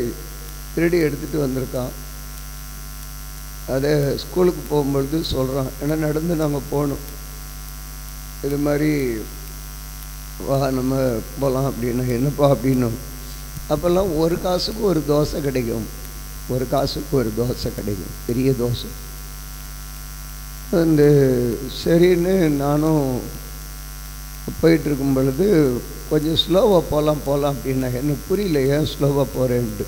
திருடி எடுத்துகிட்டு வந்திருக்கான். அதை ஸ்கூலுக்கு போகும்பொழுது சொல்கிறான். ஏன்னா நடந்து நாங்கள் போகணும். இது மாதிரி வா நம்ம போகலாம் அப்படின்னா, என்னப்பா அப்படின்னும். அப்போல்லாம் 1 காசுக்கு ஒரு தோசை கிடைக்கும், 1 காசுக்கு ஒரு தோசை கிடைக்கும், பெரிய தோசை. அந்த சரின்னு நானும் போயிட்டுருக்கும் பொழுது, கொஞ்சம் ஸ்லோவாக போகலாம் அப்படின்னா, எனக்கு புரியல ஏன் ஸ்லோவாக போகிறேன்ட்டு.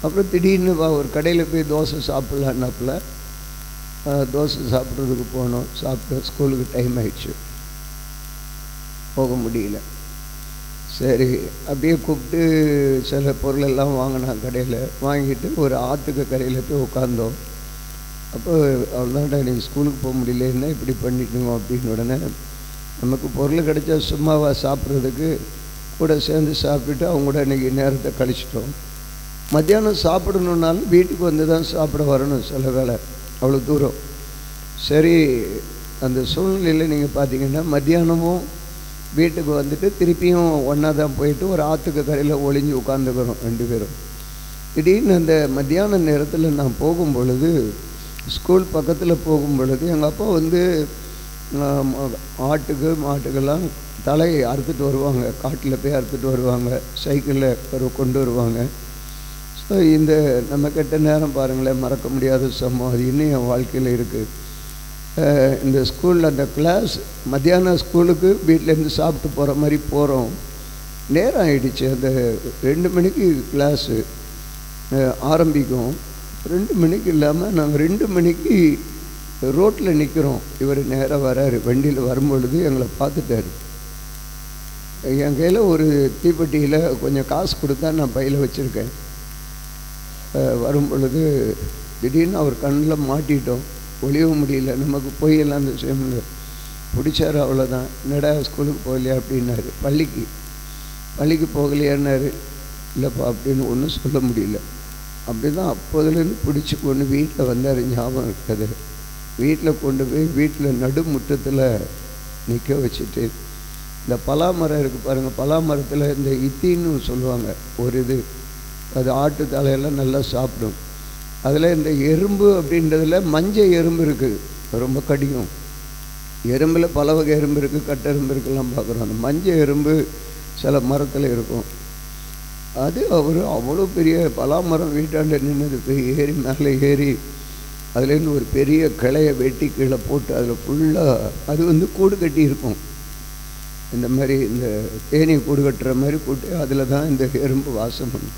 அப்புறம் திடீர்னு ஒரு கடையில் போய் தோசை சாப்பிட்லான்னாப்புல தோசை சாப்பிட்றதுக்கு போனோம். சாப்பிட்டு ஸ்கூலுக்கு டைம் ஆயிடுச்சு, போக முடியல. சரி அப்படியே கூப்பிட்டு சில பொருளெல்லாம் வாங்கினான் கடையில். வாங்கிட்டு ஒரு ஆற்றுக்கு கரையில் போய் உட்காந்தோம். அப்போ அவ்வளோதான்டா நீ ஸ்கூலுக்கு போக முடியலன்னா இப்படி பண்ணிட்டோம் அப்படின்னு. உடனே நமக்கு பொருள் கிடைச்சா சும்மாவா சாப்பிட்றதுக்கு, கூட சேர்ந்து சாப்பிட்டுட்டு அவங்க கூட இன்றைக்கி நேரத்தை கழிச்சிட்டோம். மத்தியானம் சாப்பிடணுன்னாலும் வீட்டுக்கு வந்து தான் சாப்பிட வரணும் சில வேளை, அவ்வளோ தூரம். சரி அந்த சூழ்நிலையில் நீங்கள் பார்த்தீங்கன்னா மத்தியானமும் வீட்டுக்கு வந்துட்டு திருப்பியும் ஒன்றா தான் போயிட்டு ஒரு ஆற்றுக்கு கரையில் ஒளிஞ்சு உட்காந்துக்கிறோம் 2 பேரும். திடீர்னு அந்த மத்தியான நேரத்தில் நான் போகும் பொழுது, ஸ்கூல் பக்கத்தில் போகும் பொழுது, எங்கள் அப்பா வந்து ஆட்டுக்கு மாட்டுக்கெல்லாம் தலையை அறுத்துட்டு வருவாங்க, காட்டில் போய் அறுத்துட்டு வருவாங்க, சைக்கிளில் கொண்டு வருவாங்க. ஸோ இந்த நம்ம கெட்ட நேரம் பாருங்களேன், மறக்க முடியாத சம்பவம். அது இன்னும் என் வாழ்க்கையில் இருக்குது. இந்த ஸ்கூலில் அந்த கிளாஸ் மத்தியானம் ஸ்கூலுக்கு வீட்டிலேருந்து சாப்பிட்டு போகிற மாதிரி போகிறோம். நேரம் ஆகிடுச்சு. அந்த 2 மணிக்கு கிளாஸு ஆரம்பிக்கும். 2 மணிக்கு இல்லாமல் நாங்கள் 2 மணிக்கு ரோட்டில் நிற்கிறோம். இவர் நேராக வராரு. வண்டியில் வரும்பொழுது எங்களை பார்த்துட்டாரு. என் கையில் ஒரு தீப்பெட்டியில் கொஞ்சம் காசு கொடுத்தா நான் பையில் வச்சுருக்கேன். வரும் பொழுது திடீர்னு அவர் கண்ணில் மாட்டிட்டோம். ஒளியவும் முடியல. நமக்கு போயெல்லாம் அந்த விஷயம்ல பிடிச்சாரு. அவ்வளோதான். என்னடா ஸ்கூலுக்கு போகலையா அப்படின்னாரு. பள்ளிக்கு போகலையான்னாரு. இல்லைப்பா அப்படின்னு ஒன்றும் சொல்ல முடியல. அப்படி தான் அப்போதுலேருந்து பிடிச்சி கொண்டு வீட்டில் வந்தார். ஞாபகம் இருக்குது. வீட்டில் கொண்டு போய் வீட்டில் நடுமுற்றத்தில் நிற்க வச்சுட்டு, இந்த பலாமரம் இருக்குது பாருங்கள், பலாமரத்தில் இந்த இத்தின்னு சொல்லுவாங்க ஒரு இது, அது ஆட்டு தலையெல்லாம் நல்லா சாப்பிடும். அதில் இந்த எறும்பு அப்படின்றதில் மஞ்சள் எறும்பு இருக்குது, ரொம்ப கடிக்கும். எறும்பில் பல வகை எறும்பு இருக்குது, கட்டெரும்பு இருக்குலாம் பார்க்குறோம். அந்த மஞ்சள் எறும்பு சில மரத்தில் இருக்கும். அது அவர் அவ்வளோ பெரிய பலாமரம் வீட்டாண்ட நின்று போய் ஏறி மேலே ஏறி அதுலேருந்து ஒரு பெரிய கிளையை வெட்டி கீழே போட்டு அதில் ஃபுல்லாக அது வந்து கூடு கட்டி இருக்கும். இந்த மாதிரி இந்த தேனி கூடு கட்டுற மாதிரி கூட்டி அதில் தான் இந்த எறும்பு வாசம் பண்ணும்.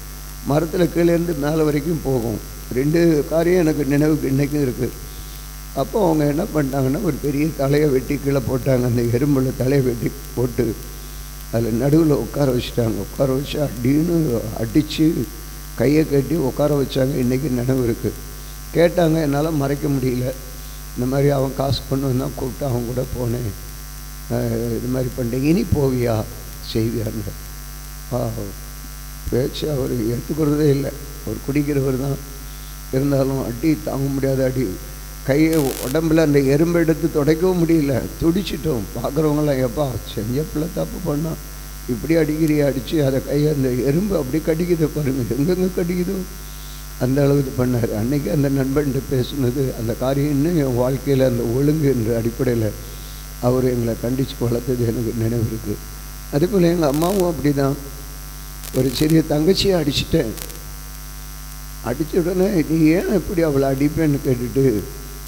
மரத்தில் கீழேருந்து மேலே வரைக்கும் போகும். 2 காரியம் எனக்கு நினைவுக்கு இன்றைக்கும் இருக்குது. அப்போ அவங்க என்ன பண்ணிட்டாங்கன்னா, ஒரு பெரிய தலையை வெட்டி கீழே போட்டாங்க. அந்த எறும்பில் தலையை வெட்டி போட்டு அதில் நடுவில் உட்கார வச்சுட்டாங்க. உட்கார வச்சு அடின்னு அடித்து கையை கட்டி உட்கார வச்சாங்க. இன்றைக்கி நினைவு இருக்குது. கேட்டாங்க, என்னால் மறைக்க முடியல. இந்த மாதிரி அவன் காசு கொண்டு வந்தான், கூப்பிட்டு அவன் கூட போனேன். இது மாதிரி பண்ணிட்டேன், இனி போவியா செய்வியான்னு. பேச்சு அவர் எடுத்துக்கிறதே இல்லை. அவர் குடிக்கிறவர் தான். இருந்தாலும் அடி தாங்க முடியாத அடி. கையை உடம்புல அந்த எறும்பை எடுத்து துடைக்கவும் முடியல. துடிச்சிட்டோம். பார்க்குறவங்களாம், எப்பா செஞ்ச பிள்ளை தப்பு பண்ணால் இப்படி அடிக்கிறியா அடித்து அதை கையை அந்த எறும்பு அப்படி கடிக்குது பாருங்கள், எங்கெங்கே கடிக்குதோ அந்த அளவுக்கு பண்ணார். அன்றைக்கி அந்த நண்பன்கிட்ட பேசுனது அந்த காரியம் இன்னும் என் வாழ்க்கையில் அந்த ஒழுங்கு என்ற அடிப்படையில் அவர் எங்களை கண்டித்து வளர்த்தது எனக்கு நினைவு இருக்குது. அதேபோல் எங்கள் அம்மாவும் அப்படி தான். ஒரு சிறிய தங்கச்சியை அடிச்சிட்டேன். அடித்த உடனே நீ ஏன் இப்படி அவளை அடிப்பேன்னு கேட்டுட்டு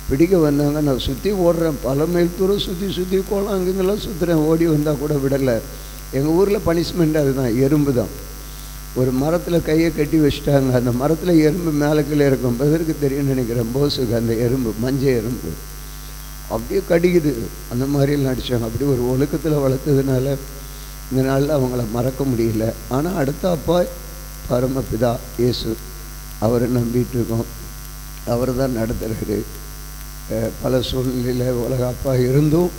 பிடிக்க வந்தாங்க. நான் சுற்றி ஓடுறேன், பல மைல் தூரம் சுற்றி கோலம் அங்கெங்கெல்லாம் சுற்றுறேன். ஓடி வந்தால் கூட விடலை. எங்கள் ஊரில் பனிஷ்மெண்ட் அதுதான், எறும்பு தான். ஒரு மரத்தில் கையை கட்டி வச்சுட்டாங்க. அந்த மரத்தில் எறும்பு மேலே கீழே இருக்கும். எதற்கு தெரியும்னு நினைக்கிறேன், போஸுக்கு அந்த எறும்பு, மஞ்சள் எறும்பு அப்படியே கடிக்குது. அந்த மாதிரியெல்லாம் அடித்தாங்க. அப்படி ஒரு ஒழுக்கத்தில் வளர்த்ததுனால இந்த நாளில் அவங்கள மறக்க முடியல. ஆனால் அடுத்த அப்பா பரமபிதா இயேசு, அவரை நம்பிட்டு இருக்கோம். அவர் தான் நடத்துகிறாரு. பல சூழ்நிலையில் உலக அப்பா இருந்தும்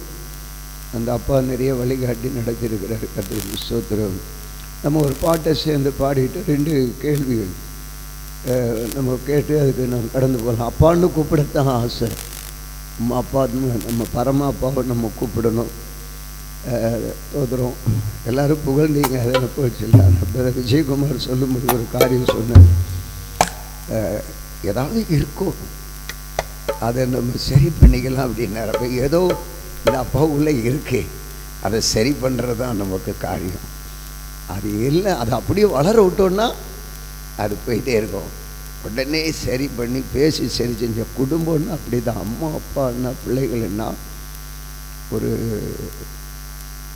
அந்த அப்பா நிறைய வழிகாட்டி நடத்தியிருக்கிறார். கர்த்தருக்கு ஸ்தோத்திரம். நம்ம ஒரு பாட்டை சேர்ந்து பாடிட்டு 2 கேள்விகள் நம்ம கேட்டு அதுக்கு நம்ம கடந்து போகலாம். அப்பான்னு கூப்பிடத்தான் ஆசை. அப்பா நம்ம பரம அப்பாவை நம்ம கூப்பிடணும். தோதுறோம் எல்லோரும் புகழ்ந்தீங்க, அதை போயிடுச்சுல்ல. அந்த விஜயகுமார் சொல்லும்போது ஒரு காரியம் சொன்னார். ஏதாவது இருக்கும், அதை நம்ம சரி பண்ணிக்கலாம் அப்படின்னாரு. அப்போ ஏதோ இந்த அப்பா உள்ளே இருக்கு, அதை சரி பண்ணுறது தான் நமக்கு காரியம். அது இல்லை, அதை அப்படியே வளர விட்டோன்னா அது போயிட்டே இருக்கும். உடனே சரி பண்ணி பேசி சரி செஞ்ச குடும்பம்னு அப்படி தான். அம்மா அப்பான்னா பிள்ளைகள்னா ஒரு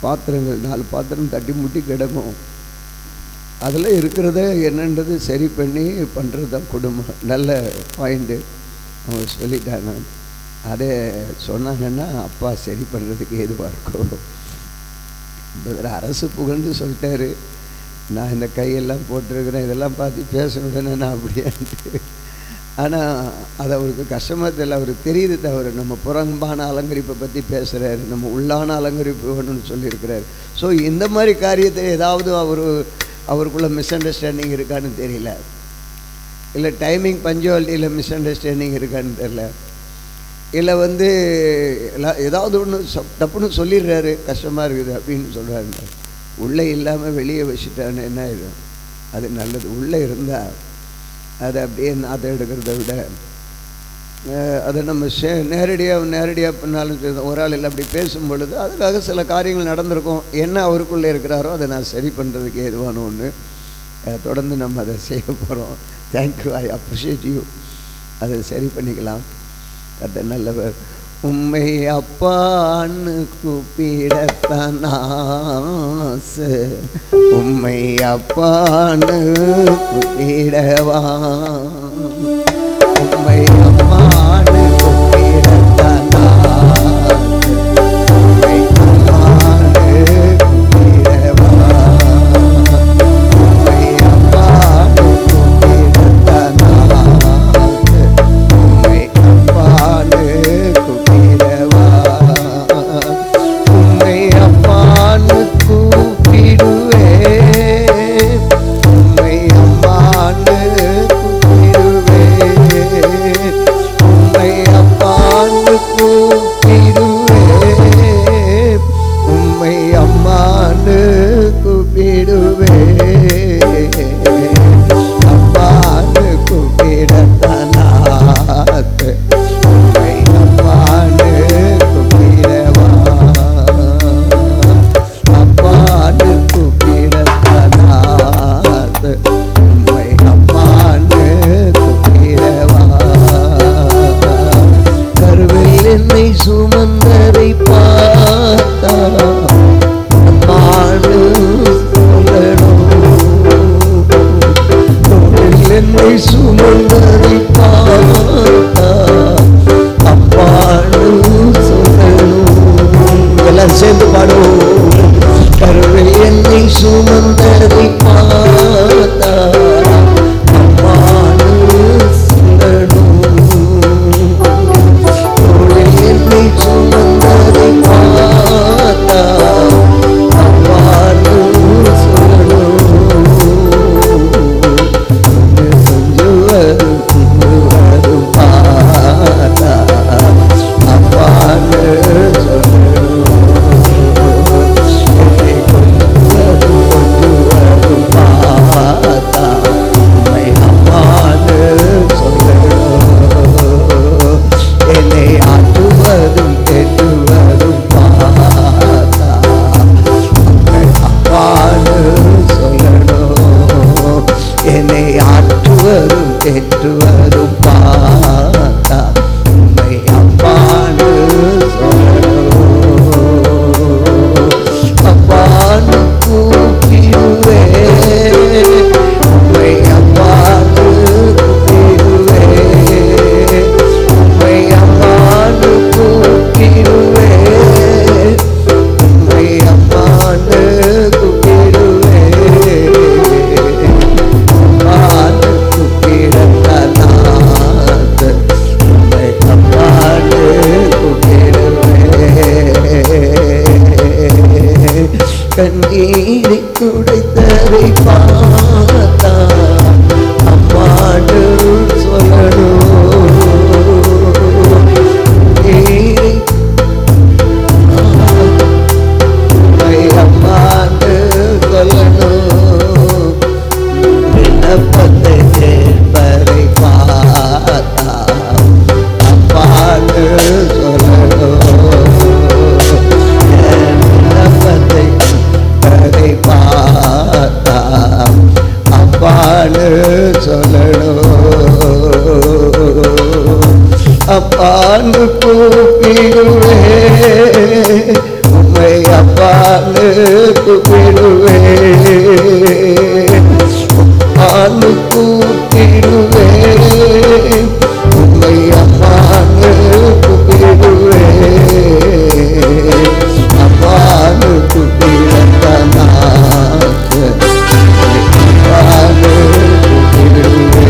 பாத்திரங்கள் 4 பாத்திரம் தட்டி முட்டி கிடக்கும். அதில் இருக்கிறத என்னன்றது சரி பண்ணி பண்ணுறது தான் குடும்பம். நல்ல பாயிண்ட்டு அவங்க சொல்லிட்டாங்க. அதே சொன்னாங்கன்னா அப்பா சரி பண்ணுறதுக்கு ஏதுவாக இருக்கும். அரசு புகழ்ந்து சொல்லிட்டாரு. நான் இந்த கையெல்லாம் போட்டிருக்கிறேன், இதெல்லாம் பார்த்து பேசணுடனே நான் அப்படியான்ட்டு. ஆனால் அது அவருக்கு கஷ்டமாக தெரியல. அவருக்கு தெரியுது தவிர நம்ம புறம்பான அலங்கரிப்பை பற்றி பேசுகிறாரு, நம்ம உள்ளான அலங்கரிப்பு வேணும்னு சொல்லியிருக்கிறாரு. ஸோ இந்த மாதிரி காரியத்தை ஏதாவது அவருக்குள்ள மிஸ் அண்டர்ஸ்டாண்டிங் இருக்கான்னு தெரியல. இல்லை டைமிங் பஞ்சுவாலிட்டியில் மிஸ் அண்டர்ஸ்டாண்டிங் இருக்கான்னு தெரியல. இல்லை ஏதாவது ஒன்று தப்புன்னு சொல்லிடுறாரு, கஷ்டமாக இருக்குது அப்படின்னு சொல்கிறாரு. உள்ளே இல்லாமல் வெளியே வச்சுட்டான்னு என்ன ஆகிடும்? அது நல்லது. உள்ளே இருந்தால் அதை அப்படியே நாற்றம் எடுக்கிறத விட அதை நம்ம நேரடியாக பண்ணாலும் சரி, ஒரு ஆள் இல்லை அப்படி பேசும் பொழுது அதுக்காக சில காரியங்கள் நடந்திருக்கும். என்ன அவருக்குள்ளே இருக்கிறாரோ அதை நான் சரி பண்ணுறதுக்கு ஏதுவான ஒன்று. தொடர்ந்து நம்ம அதை செய்ய போகிறோம். Thank you, I appreciate you. அதை சரி பண்ணிக்கலாம். அது நல்லவர். உம்மை அப்பான்னு கூப்பிடத்தான் ஆசை, உம்மை அப்பான்னு கூப்பிடவா, உம்மை அப்பான்னு கூப்பிடத்தான் ஆசை, உம்மை அப்பான்னு கூப்பிடவா, உம்மை அப்பான்னு கூப்பிடத்தான் ஆசை, உம்மை அப்பான்னு சுமந்தரை பார்த்தா அம்மானு சொல்லணும், என்னை சுமந்தரை பார்த்தா அம்மானு சொல்லணும். எல்லாம் சேர்ந்து பாடுவோம். கருவை என்னை சுமந்தரை பார்த்தா அம்மானு சொல்லணும், சுமந்தரை பார்த்தா அவ்வாறு சொல்லணும். செஞ்சுவரும் செஞ்சுவரும் பார்த்தா அவ்வாறு சொல்லணும். கொஞ்சுவரும் கொஞ்சுவரும் பார்த்தா உம்மை அவ்வாறு சொல்லணும். என்னை ஆட்டுவதும் கேட்டுவதும் பார்த்தா உம்மை அப்பான்னு சொல்லணும். என்னை ஆட்டுவதும் கேட்டுவதும் பார்த்தா உம்மை அப்பான்னு சொல்லணும். அப்பான்னு கூப்பிடுவே, உம்மை அப்பான்னு கூப்பிடுவே, உம்மை அம்மான்னு கூப்பிடுவே, உம்மை அம்மான்னு கூப்பிடுவே, அம்மான்னு கூப்பிடத்தான் ஆசை, உம்மை அம்மான்னு கூப்பிடுவே. கண்ணீரை துடைத்ததை பார்த்தா அம்மான்னு சொல்லணும். அம்மான்னு சொல்லணும். விண்ணப்பத்தை கேட்பதை பார்த்தா அப்பான்னு சொல்லணும். விண்ணப்பத்தை கேட்பதை பார்த்தா அப்பான்னு சொல்லணும். அப்பான்னு கூப்பிடுவே, உம்மை அப்பான்னு கூப்பிடுவே, அப்பான்னு கூப்பிடுவே, உம்மை அப்பான்னு கூப்பிடுவே, அப்பான்னு கூப்பிடத்தான் ஆசை, அப்பான்னு கூப்பிடுவே.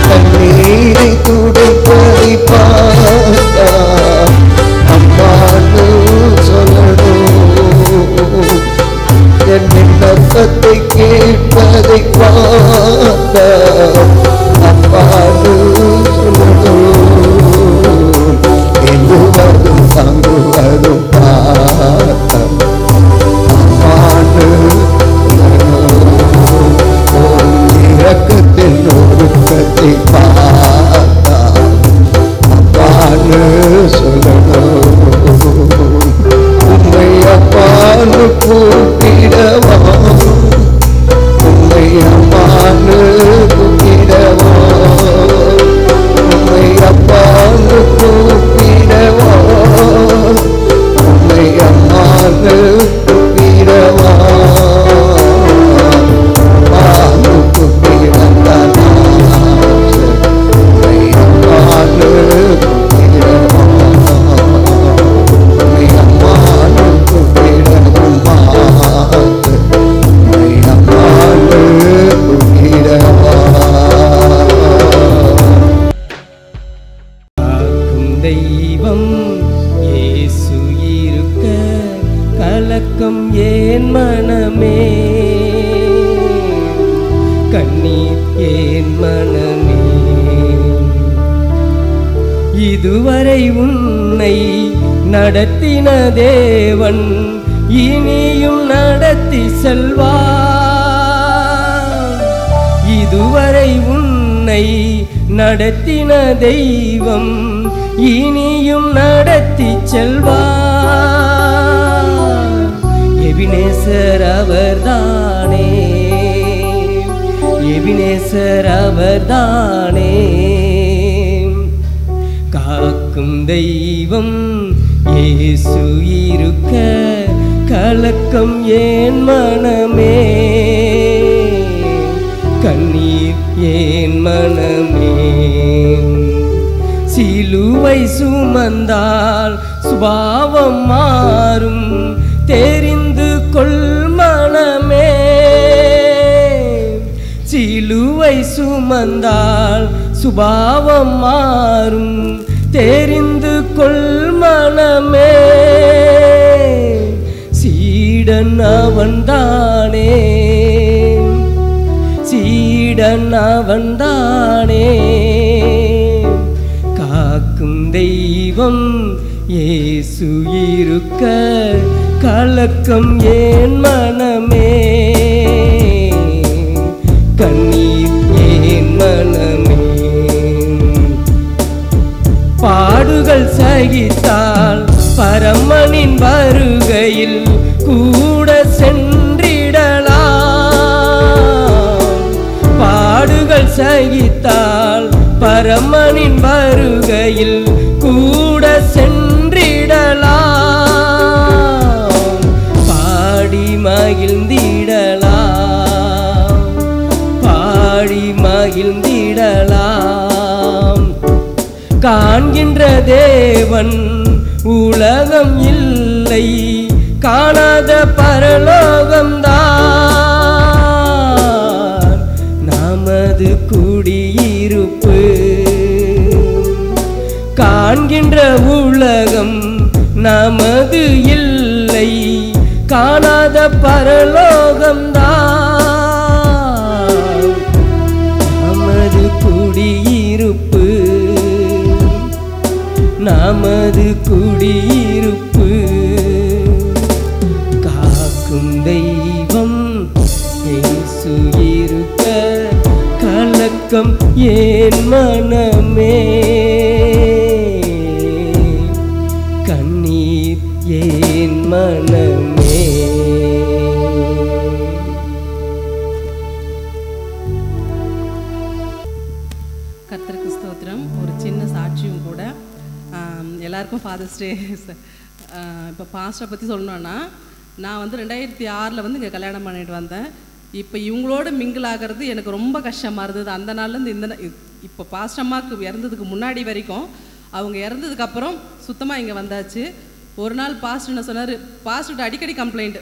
கண்ணீரை துடைப்பதை பார்த்தா அம்மான்னு சொல்லணும். என் விண்ணப்பத்தை கேட்பதை பார்த்தா அம்மான்னு சொல்லணும். எங்குவதும் தங்குவதும் பார்த்தா அம்மான்னு சொல்லணும். இரக்கத்தின் ஒழுக்கத்தை பார்த்தா இதுவரை உன்னை நடத்தின தேவன் இனியும் நடத்தி செல்வார். இதுவரை உன்னை நடத்தின தெய்வம் இனியும் நடத்தி செல்வார். எபினேசர் அவர்தானே, எபினேசர் அவர்தானே. காக்கும் தெய்வம் இயேசு இருக்க கலக்கம் ஏன் மனமே, கண்ணீர் ஏன் மனமே. சிலுவை சுமந்தால் சுபாவம் மாறும் தெரிந்து கொள் மனமே. சிலுவை சுமந்தால் சுபாவம் மாறும் தெரிந்து கொள் மனமே. சீடன் அவன்தானே, சீடன் அவன்தானே. காக்கும் தெய்வம் இயேசு இருக்க கலக்கம் ஏன் மனமே, கண்ணீர் ஏன் மனமே. பாடுகள் சகித்தால் பரமனின் வருகையில் கூட சென்றிடலாம். பாடுகள் சகித்தால் பரமனின் வருகையில் கூட சென்றிடலாம். பாடி மகிழ்ந்திடலாம், பாடி மகிழ்ந்திடலாம். காண்கின்ற தேவன் உலகம் இல்லை, காணாத பரலோகம்தான் நமது குடியிருப்பு. காண்கின்ற உலகம் நமது இல்லை, காணாத பரலோகம்தான் நமது குடியிருப்பு, நமது குடியிருப்பு. காக்கும் தெய்வம் இயேசு இருக்க கலக்கம் ஏன் மனமே, கண்ணீர் ஏன் மனமே. கர்த்தருக்கு ஸ்தோத்திரம். ஒரு சின்ன சாட்சியும் கூட. எல்லாருக்கும் ஃபாதர்ஸ் டே. இப்போ பாஸ்டரை பற்றி சொல்லணுன்னா, நான் வந்து 2006 வந்து இங்கே கல்யாணம் பண்ணிட்டு வந்தேன். இப்போ இவங்களோட மிங்கிள் ஆகிறது எனக்கு ரொம்ப கஷ்டமாக இருந்தது. அந்த நாள்லேருந்து இப்போ பாஸ்டர் அம்மாவுக்கு இறந்ததுக்கு முன்னாடி வரைக்கும், அவங்க இறந்ததுக்கப்புறம் சுத்தமாக இங்கே வந்தாச்சு. ஒரு நாள் பாஸ்டர் என்ன சொன்னார், பாஸ்டர்கிட்ட அடிக்கடி கம்ப்ளைண்ட்,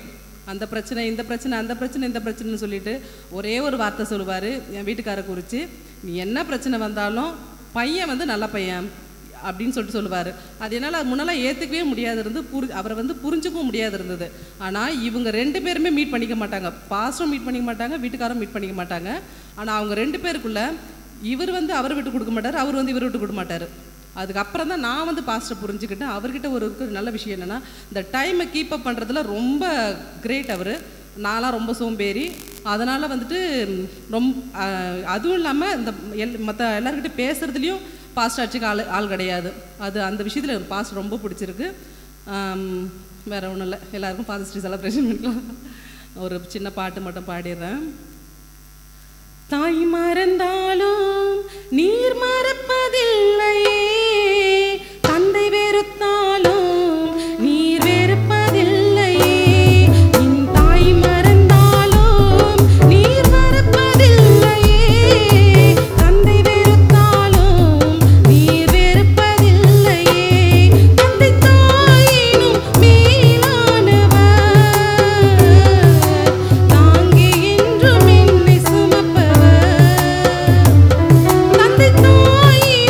அந்த பிரச்சனை இந்த பிரச்சனை அந்த பிரச்சனை இந்த பிரச்சனைன்னு சொல்லிட்டு ஒரே ஒரு வார்த்தை சொல்லுவார் என் வீட்டுக்காரை குறித்து, நீ என்ன பிரச்சனை வந்தாலும் பையன் வந்து நல்ல பையன் அப்படின்னு சொல்லுவார். அது என்னால் முன்னெல்லாம் ஏற்றுக்கவே முடியாது இருந்து, அவரை வந்து புரிஞ்சுக்கவும் முடியாது இருந்தது. ஆனால் இவங்க 2 பேருமே மீட் பண்ணிக்க மாட்டாங்க, பாஸ்டரும் மீட் பண்ணிக்க மாட்டாங்க, வீட்டுக்காரும் மீட் பண்ணிக்க மாட்டாங்க. ஆனால் அவங்க 2 பேருக்குள்ளே இவர் வந்து அவரை விட்டு கொடுக்க மாட்டார், அவர் வந்து இவர் விட்டு கொடுக்க மாட்டார். அதுக்கப்புறம் தான் நான் வந்து பாஸ்டரை புரிஞ்சுக்கிட்டேன். அவர்கிட்ட ஒரு நல்ல விஷயம் என்னென்னா, இந்த டைமை கீப் அப் பண்ணுறதுல ரொம்ப கிரேட் அவர். நான்லாம் ரொம்ப சோம்பேறி. அதனால் வந்துட்டு அதுவும் இல்லாமல் இந்த மற்ற எல்லாருக்கிட்ட பேசுகிறதுலையும் பாஸ்டர் அடிச்சுக்க ஆள் கிடையாது. அது அந்த விஷயத்தில் பாஸ்டர் ரொம்ப பிடிச்சிருக்கு. வேறு ஒன்றும் இல்லை. எல்லாருக்கும் ஃபாதர்ஸ் டே செலிப்ரேஷன் பண்ணிக்கலாம். ஒரு சின்ன பாட்டு மட்டும் பாடிடுறேன். தாய் மறந்தாலும் நீர் மறப்பதில்லையே, தந்தை வெறுத்தாலும் நீர் வெறுப்பதில்லையே. என் தாய் மறந்தாலும் நீர் மறப்பதில்லையே, தந்தை வெறுத்தாலும் நீர் வெறுப்பதில்லையே. தந்தை தாயினும் மேலானவர், தாங்கி என்றும் என்னை சுமப்பவர். தந்தை தாயினும்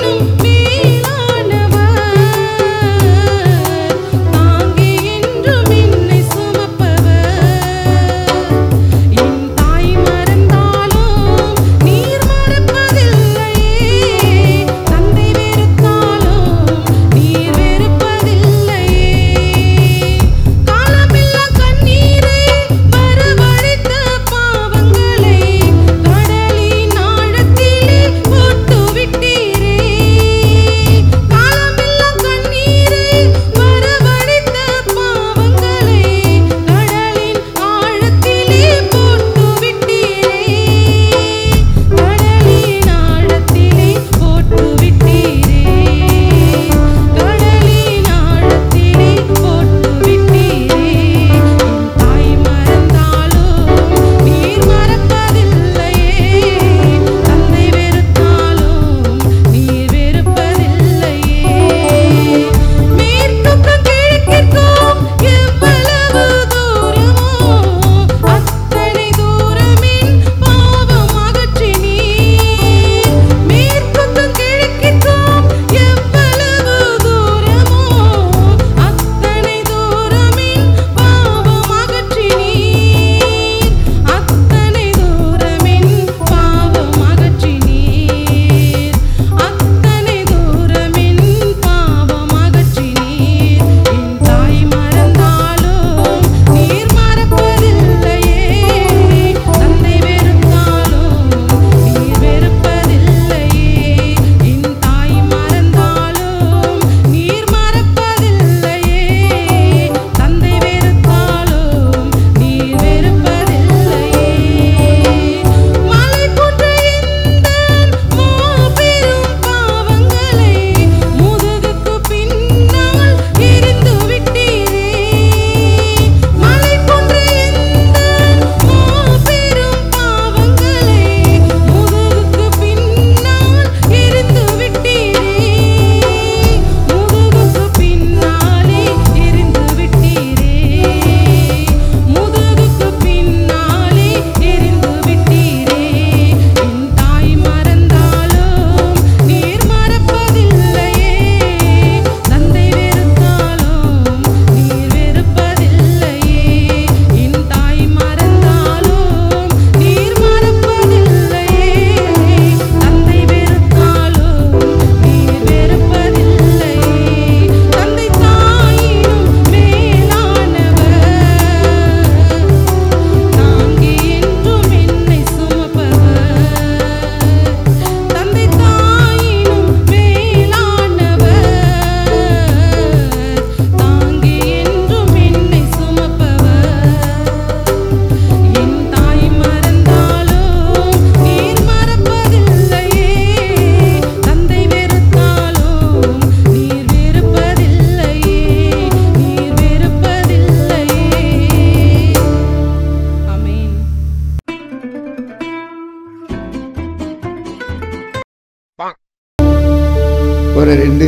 ஒரு 2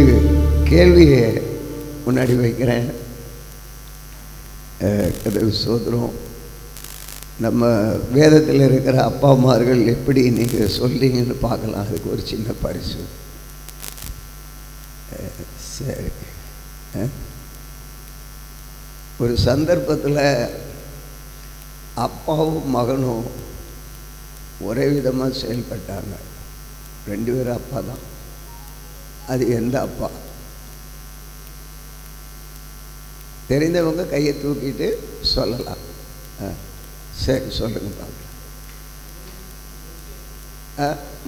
கேள்வியை முன்னாடி வைக்கிறேன். சோதரம் நம்ம வேதத்தில் இருக்கிற அப்பா அம்மார்கள் எப்படி நீங்கள் சொல்றீங்கன்னு பார்க்கலாம். அதுக்கு ஒரு சின்ன பரிசு. சரி, ஒரு சந்தர்ப்பத்தில் அப்பாவும் மகனும் ஒரே விதமாக செயல்பட்டாங்க. 2 பேரும் அப்பா தான். அது எந்த அப்பா? தெரிந்தவங்க கையை தூக்கிட்டு சொல்லலாம். சரி, சொல்லுங்க பார்க்கலாம்.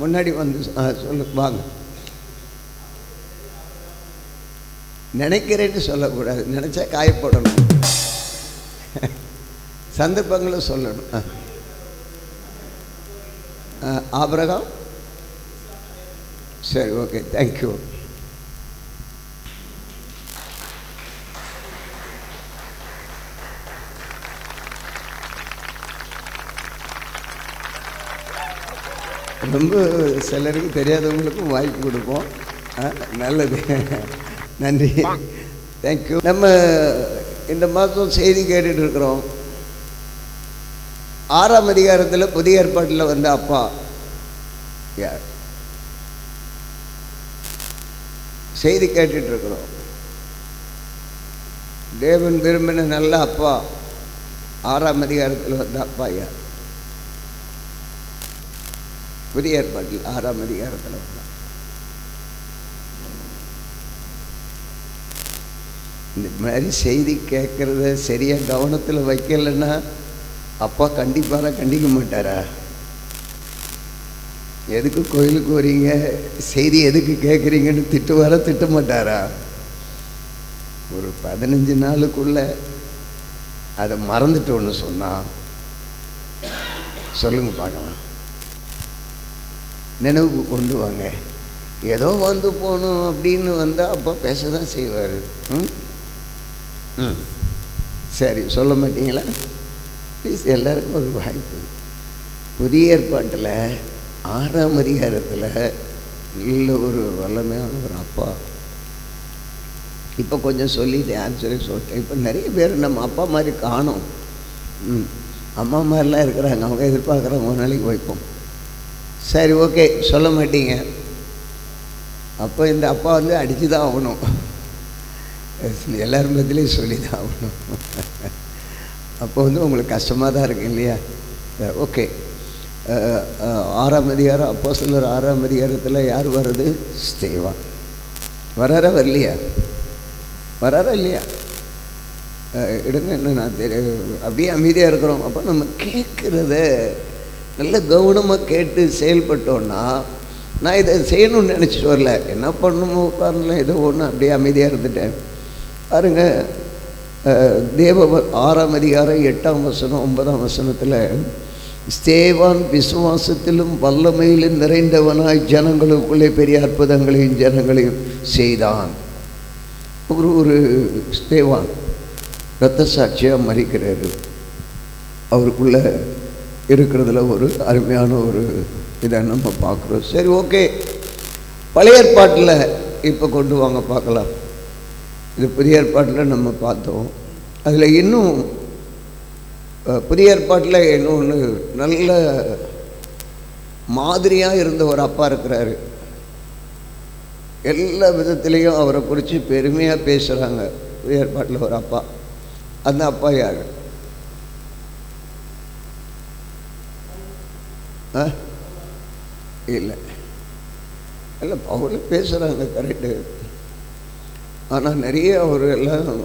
முன்னாடி வந்து சொல்லு வாங்க. நினைக்கிறேன்னு சொல்லக்கூடாது, நினச்சா காயப்படணும். சந்தர்ப்பங்களை சொல்லணும். ஆபிரகாம். சரி, ஓகே, தேங்க்யூ. ரொம்ப சிலருக்கு தெரியாதவங்களுக்கும் வாய்ப்பு கொடுப்போம். நல்லது, நன்றி, தேங்க்யூ. நம்ம இந்த மாதம் செய்தி கேட்டுட்டு இருக்கிறோம். 6ஆம் அதிகாரத்தில் புதிய ஏற்பாட்டில் வந்த அப்பா யார்? செய்தி கேட்டுட்டு இருக்கிறோம். தேவன் விரும்பின நல்ல அப்பா 6ஆம் அதிகாரத்தில் வந்த அப்பா யார்? புதிய ஏற்பாட்டில் 6ஆம் அதிகாரத்தில் வந்தார். இந்த மாதிரி செய்தி கேட்குறத சரியாக கவனத்தில் வைக்கலைன்னா அப்பா கண்டிக்க மாட்டாரா? எதுக்கு கோயிலுக்கு வரீங்க, செய்தி எதுக்கு கேட்குறீங்கன்னு திட்ட மாட்டாரா? ஒரு 15 நாளுக்குள்ள அதை மறந்துட்டோன்னு சொன்னால் சொல்லுங்க பார்க்கலாம். நினைவுக்கு கொண்டு வாங்க. ஏதோ வந்து போகணும் அப்படின்னு வந்தால் அப்பா பேச தான் செய்வார். சரி, சொல்ல மாட்டீங்களா? ப்ளீஸ், எல்லாருக்கும் ஒரு வாய்ப்பு. புதிய ஏற்பாட்டில் 6ஆம் அதிகாரத்தில் நல்ல ஒரு வல்லமையான ஒரு அப்பா. இப்போ கொஞ்சம் சொல்லிட்டேன், ஆன்சரே சொல்லிட்டேன். இப்போ நிறைய பேர் நம்ம அப்பா மாதிரி காணும். அம்மா மாதிரிலாம் இருக்கிறாங்க. அவங்க எதிர்பார்க்குறாங்க ஒரு நாளைக்கு வைப்போம். சரி, ஓகே, சொல்ல மாட்டீங்க. அப்போ இந்த அப்பா வந்து அடித்து தான் ஆகணும். எல்லாரும் பதிலையும் சொல்லி தான் ஆகணும். அப்போ வந்து உங்களுக்கு கஷ்டமாக தான் இருக்கு இல்லையா? ஓகே. 6ஆம் அதிகாரம், அப்போஸ்தலர் 6ஆம் அதிகாரத்தில் யார் வர்றது? ஸ்தேவான். வராரா வரலையா? வராரா இல்லையா? எடுங்க, என்ன நான் அப்படியே அமைதியாக இருக்கிறோம். அப்போ நம்ம கேட்குறத நல்ல கவனமாக கேட்டு செயல்பட்டோன்னா, நான் இதை செய்யணும்னு நினச்சிட்டு வரல, என்ன பண்ணணுமோ உட்காரல, ஏதோ ஒன்று அப்படியே அமைதியாக இருந்துட்டேன். பாருங்க, தேவ 6ஆம் அதிகாரம் 8ஆம் வசனம் 9ஆம் வசனத்தில், ஸ்தேவான் விசுவாசத்திலும் வல்லமையிலும் நிறைந்தவனாய் ஜனங்களுக்குள்ளே பெரிய அற்புதங்களையும் ஜனங்களையும் செய்தான். ஒரு ஸ்தேவான் இரத்த சாட்சியாக மறிக்கிறாரு. அவருக்குள்ள இருக்கிறதுல ஒரு அருமையான ஒரு இதை நம்ம பார்க்குறோம். சரி, ஓகே. பழைய ஏற்பாட்டில் இப்போ கொண்டு வாங்க பார்க்கலாம். இது புதிய ஏற்பாட்டில் நம்ம பார்த்தோம். அதில் இன்னும் புதிய ஏற்பாட்டில் இன்னொன்று நல்ல மாதிரியாக இருந்த ஒரு அப்பா இருக்கிறாரு. எல்லா விதத்துலேயும் அவரை குறித்து பெருமையாக பேசுகிறாங்க. புதிய ஏற்பாட்டில் ஒரு அப்பா. அந்த அப்பா யார்? இல்லை இல்லை, அவங்கள பேசுகிறாங்க, கரெக்டு. ஆனால் நிறைய அவர் எல்லாம்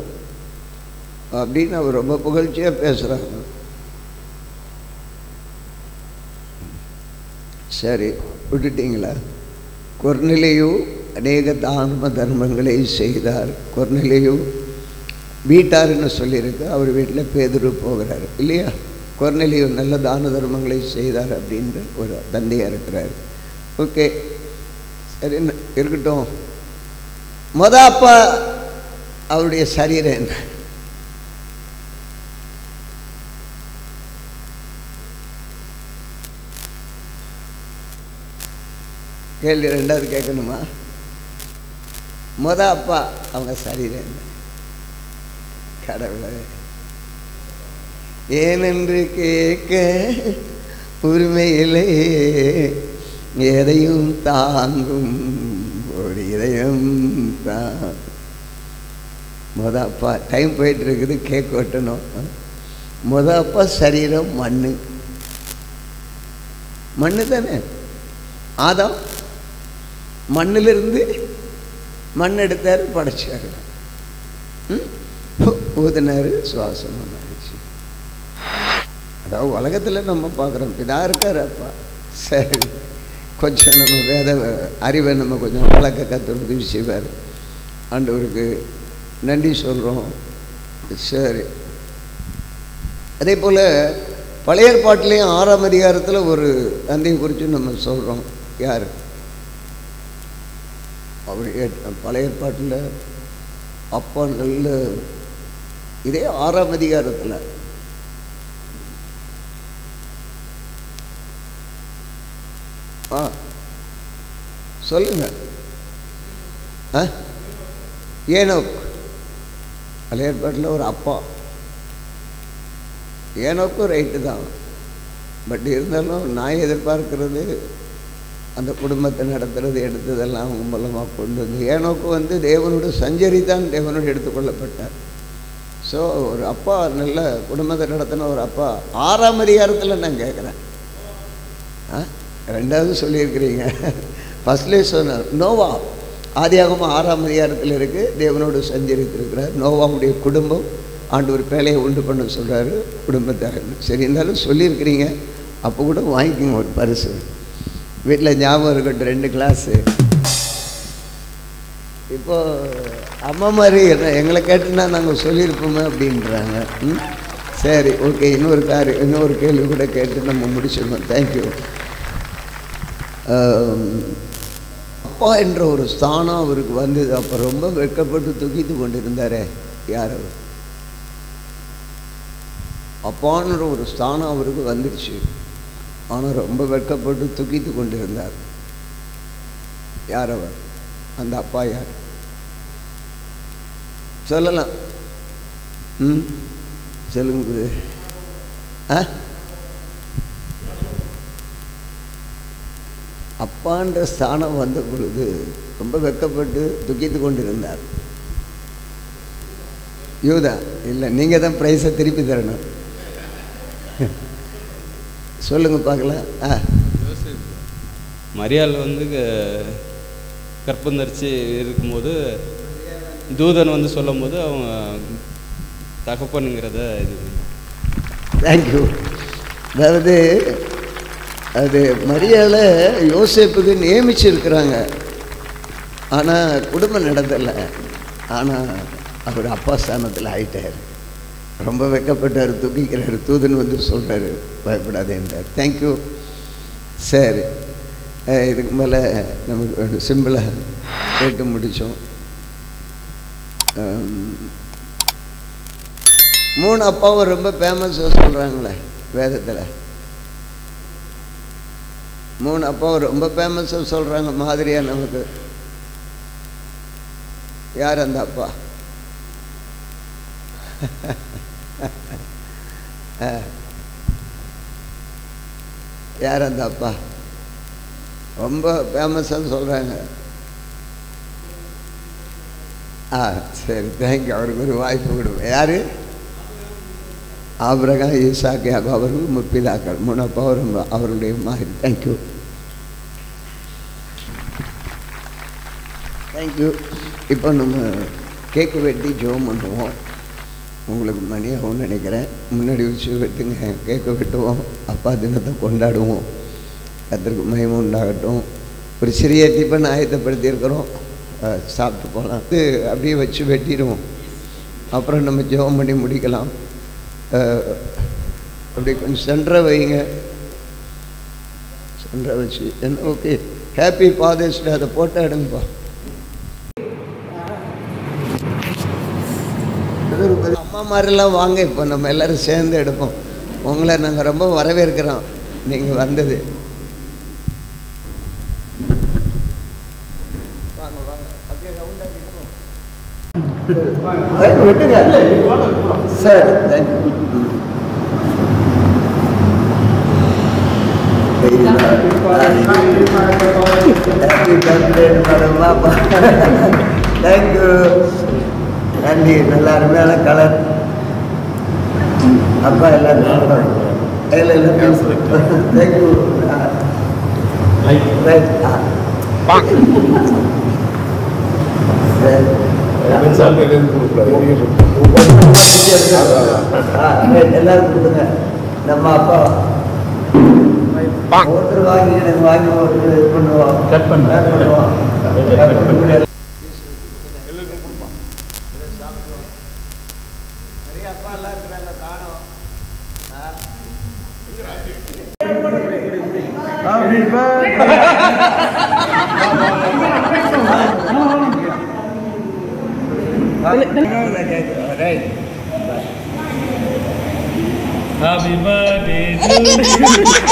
அப்படின்னு அவர் ரொம்ப புகழ்ச்சியாக பேசுகிறாங்க. சரி, விட்டுட்டீங்களா? கொர்நேலியு அநேக தான தர்மங்களை செய்தார். கொர்நேலியு வீட்டாருன்னு சொல்லியிருக்கு. அவர் வீட்டில் பேதுரு போகிறார் இல்லையா? கொர்நேலியு நல்ல தான தர்மங்களை செய்தார் அப்படின்ற ஒரு தந்தையாக இருக்கிறார். ஓகே, சரி, இருக்கட்டும். அப்பா அவருடைய சரீரம் என்ன? கேள்வி ரெண்டாவது கேட்கணுமா? அப்பா அவங்க சரீரம் கடவுளே ஏனென்று கேட்க உரிமையிலே எதையும் தாங்கும் ஒரு இதயம் தான். அப்பா டைம் போயிட்டு இருக்குது, கேக் வெட்டணும். அப்பா சரீரம் மண்ணு தானே. ஆதாம் மண்ணிலிருந்து மண் எடுத்தார், படைச்சார், ஊதினார், சுவாசம் ஆயிடுச்சு. அதாவது உலகத்தில் நம்ம பார்க்குறோம், பிதா இருக்கார் அப்பா. சரி, கொஞ்சம் நம்ம வேத அறிவை நம்ம கொஞ்சம் வளர்க்க கற்று உதவி செய்வார். ஆண்டவருக்கு நன்றி சொல்கிறோம். சரி, அதே போல் பழைய ஏற்பாட்டிலையும் 6ஆம் அதிகாரத்தில் ஒரு தந்தையை குறித்து நம்ம சொல்கிறோம். யார் அவர்? பழைய ஏற்பாட்டில் அப்பா நல்ல இதே 6ஆம் அதிகாரத்தில் சொல்லுங்க. ஏனோக் பழைய ஏற்பாட்டில் ஒரு அப்பா. ஏனோக்கும் ரைட்டு தான், பட் இருந்தாலும் நான் எதிர்பார்க்கிறது அந்த குடும்பத்தை நடத்துறது, எடுத்ததெல்லாம் அவங்க மூலமாக கொண்டு வந்து ஏனோக்கு வந்து தேவனோடு சஞ்சரித்தான் தேவனோடு எடுத்துக்கொள்ளப்பட்டார். ஸோ ஒரு அப்பா நல்ல குடும்பத்தை நடத்தின ஒரு அப்பா 6ஆம் அதிகாரத்தில் நான் கேட்குறேன். 2வது சொல்லியிருக்கிறீங்க, ஃபஸ்ட்லேயே சொன்னார். நோவா ஆதியாகமம் 6ஆம் அதிகாரத்தில் இருக்குது, தேவனோடு சஞ்சரித்திருக்கிறார். நோவாவுடைய குடும்பம் ஆண்டவர் பேழையை உண்டு பண்ண சொல்கிறாரு, குடும்பத்தை. சரி, இருந்தாலும் சொல்லியிருக்கிறீங்க, அப்போ கூட வாங்கிக்கோங்க ஒரு பரிசு. வீட்டில் ஞாபகம் இருக்கட்டும், 2 கிளாஸு. இப்போது அம்மா மாதிரி எங்களை கேட்டுன்னா நாங்கள் சொல்லியிருப்போமே அப்படின்றாங்க. சரி, ஓகே, இன்னொரு கேள்வி கூட கேட்டு நம்ம முடிச்சிடணும். தேங்க்யூ. அப்பா என்ற ஒரு ஸ்தானம் அவருக்கு வந்தது. அப்போ ரொம்ப வெட்கப்பட்டு தூக்கிட்டு கொண்டு இருந்தாரே, யார் அவர்? அப்பான்ற ஒரு ஸ்தானம் அவருக்கு வந்துடுச்சு, ஆனால் ரொம்ப வெட்கப்பட்டு தூக்கிட்டு கொண்டு இருந்தார். யார் அவர்? அந்த அப்பா யார்? சொல்லலாம். சொல்லுங்க. அப்பான்ற ஸ்தானம் வந்த பொழுது ரொம்ப வெட்கப்பட்டு துக்கித்து கொண்டு இருந்தார். யூதா இல்லை, நீங்கள் தான் ப்ரைஸை திருப்பி தரணும். சொல்லுங்க பார்க்கலாம். மரியாள் வந்து கற்பந்தரிச்சு இருக்கும்போது தூதன் வந்து சொல்லும் போது அவங்க தகப்பனுங்கிறத இது. தேங்க்யூ. அதாவது அது மரியாளை யோசேப்புக்கு நியமிச்சிருக்கிறாங்க, ஆனால் குடும்பம் நடத்தலை. ஆனால் அவர் அப்பா ஸ்தானத்தில் ஆயிட்டார். ரொம்ப வெட்கப்பட்டார், தூக்கிக்கிறார். தூதன் வந்து சொல்கிறாரு, பயப்படாதேன்றார். தேங்க்யூ. சரி, இதுக்கு மேலே நமக்கு சிம்பிளாக கேட்டு முடித்தோம். 3 அப்பாவும் ரொம்ப ஃபேமஸாக சொல்கிறாங்களே வேதத்தில். 3 அப்பாவும் ரொம்ப ஃபேமஸாக சொல்கிறாங்க மாதிரியாக நமக்கு. யார் அந்த அப்பா? யார் அந்த அப்பா? ரொம்ப ஃபேமஸாக சொல்கிறாங்க. சரி, தேங்க்யூ. அவருக்கு ஒரு வாய்ப்பு கொடுங்க. யார்? ஆபிரகாம், ஈசாக்கு, யாக்கோபு அவர்கள் முற்பிதாக்கள். 3 அப்பாவும் அவருடைய மாதிரி. தேங்க்யூ. தேங்க்யூ. இப்போ நம்ம கேக்கு வெட்டி ஜெபம் பண்ணுவோம். உங்களுக்கு மணி ஆகும்னு நினைக்கிறேன். முன்னாடி வச்சு வெட்டுங்க, கேக்கு வெட்டுவோம், அப்பா தினத்தை கொண்டாடுவோம். கர்த்தருக்கு மகிமை உண்டாகட்டும். ஒரு சிறிய டிஃபன் ஆயத்தப்படுத்தியிருக்கிறோம், சாப்பிட்டு போகலாம். இது அப்படியே வச்சு வெட்டிடுவோம், அப்புறம் நம்ம ஜெபம் பண்ணி முடிக்கலாம். அப்படி கொஞ்சம் சென்டரை வைங்க, சென்டரை வச்சு என்ன. ஓகே, ஹாப்பி ஃபாதர்ஸ் டே. அதை போட்டோ எடுங்கப்பா. அம்மா மாதிரிலாம் வாங்க, இப்போ நம்ம எல்லோரும் சேர்ந்து எடுப்போம். உங்களை நாங்கள் ரொம்ப வரவேற்கிறோம், நீங்கள் வந்தது. வாங்க வாங்க, அப்படியே ரவுண்டாக விட்டுங்க சார். தேங்க்யூ. தேங்க்யூ. நன்றி. நல்ல அருமையான கலர். அப்பா எல்லாம் தேங்க்யூ. எல்லாரும் கொடுத்துங்க. நம்ம அப்பா ஒருத்தர் வாங்கி எனக்கு வாங்கி ஒருத்தர் இது பண்ணுவோம். கட் பண்ணுவோம். Happy birthday to you.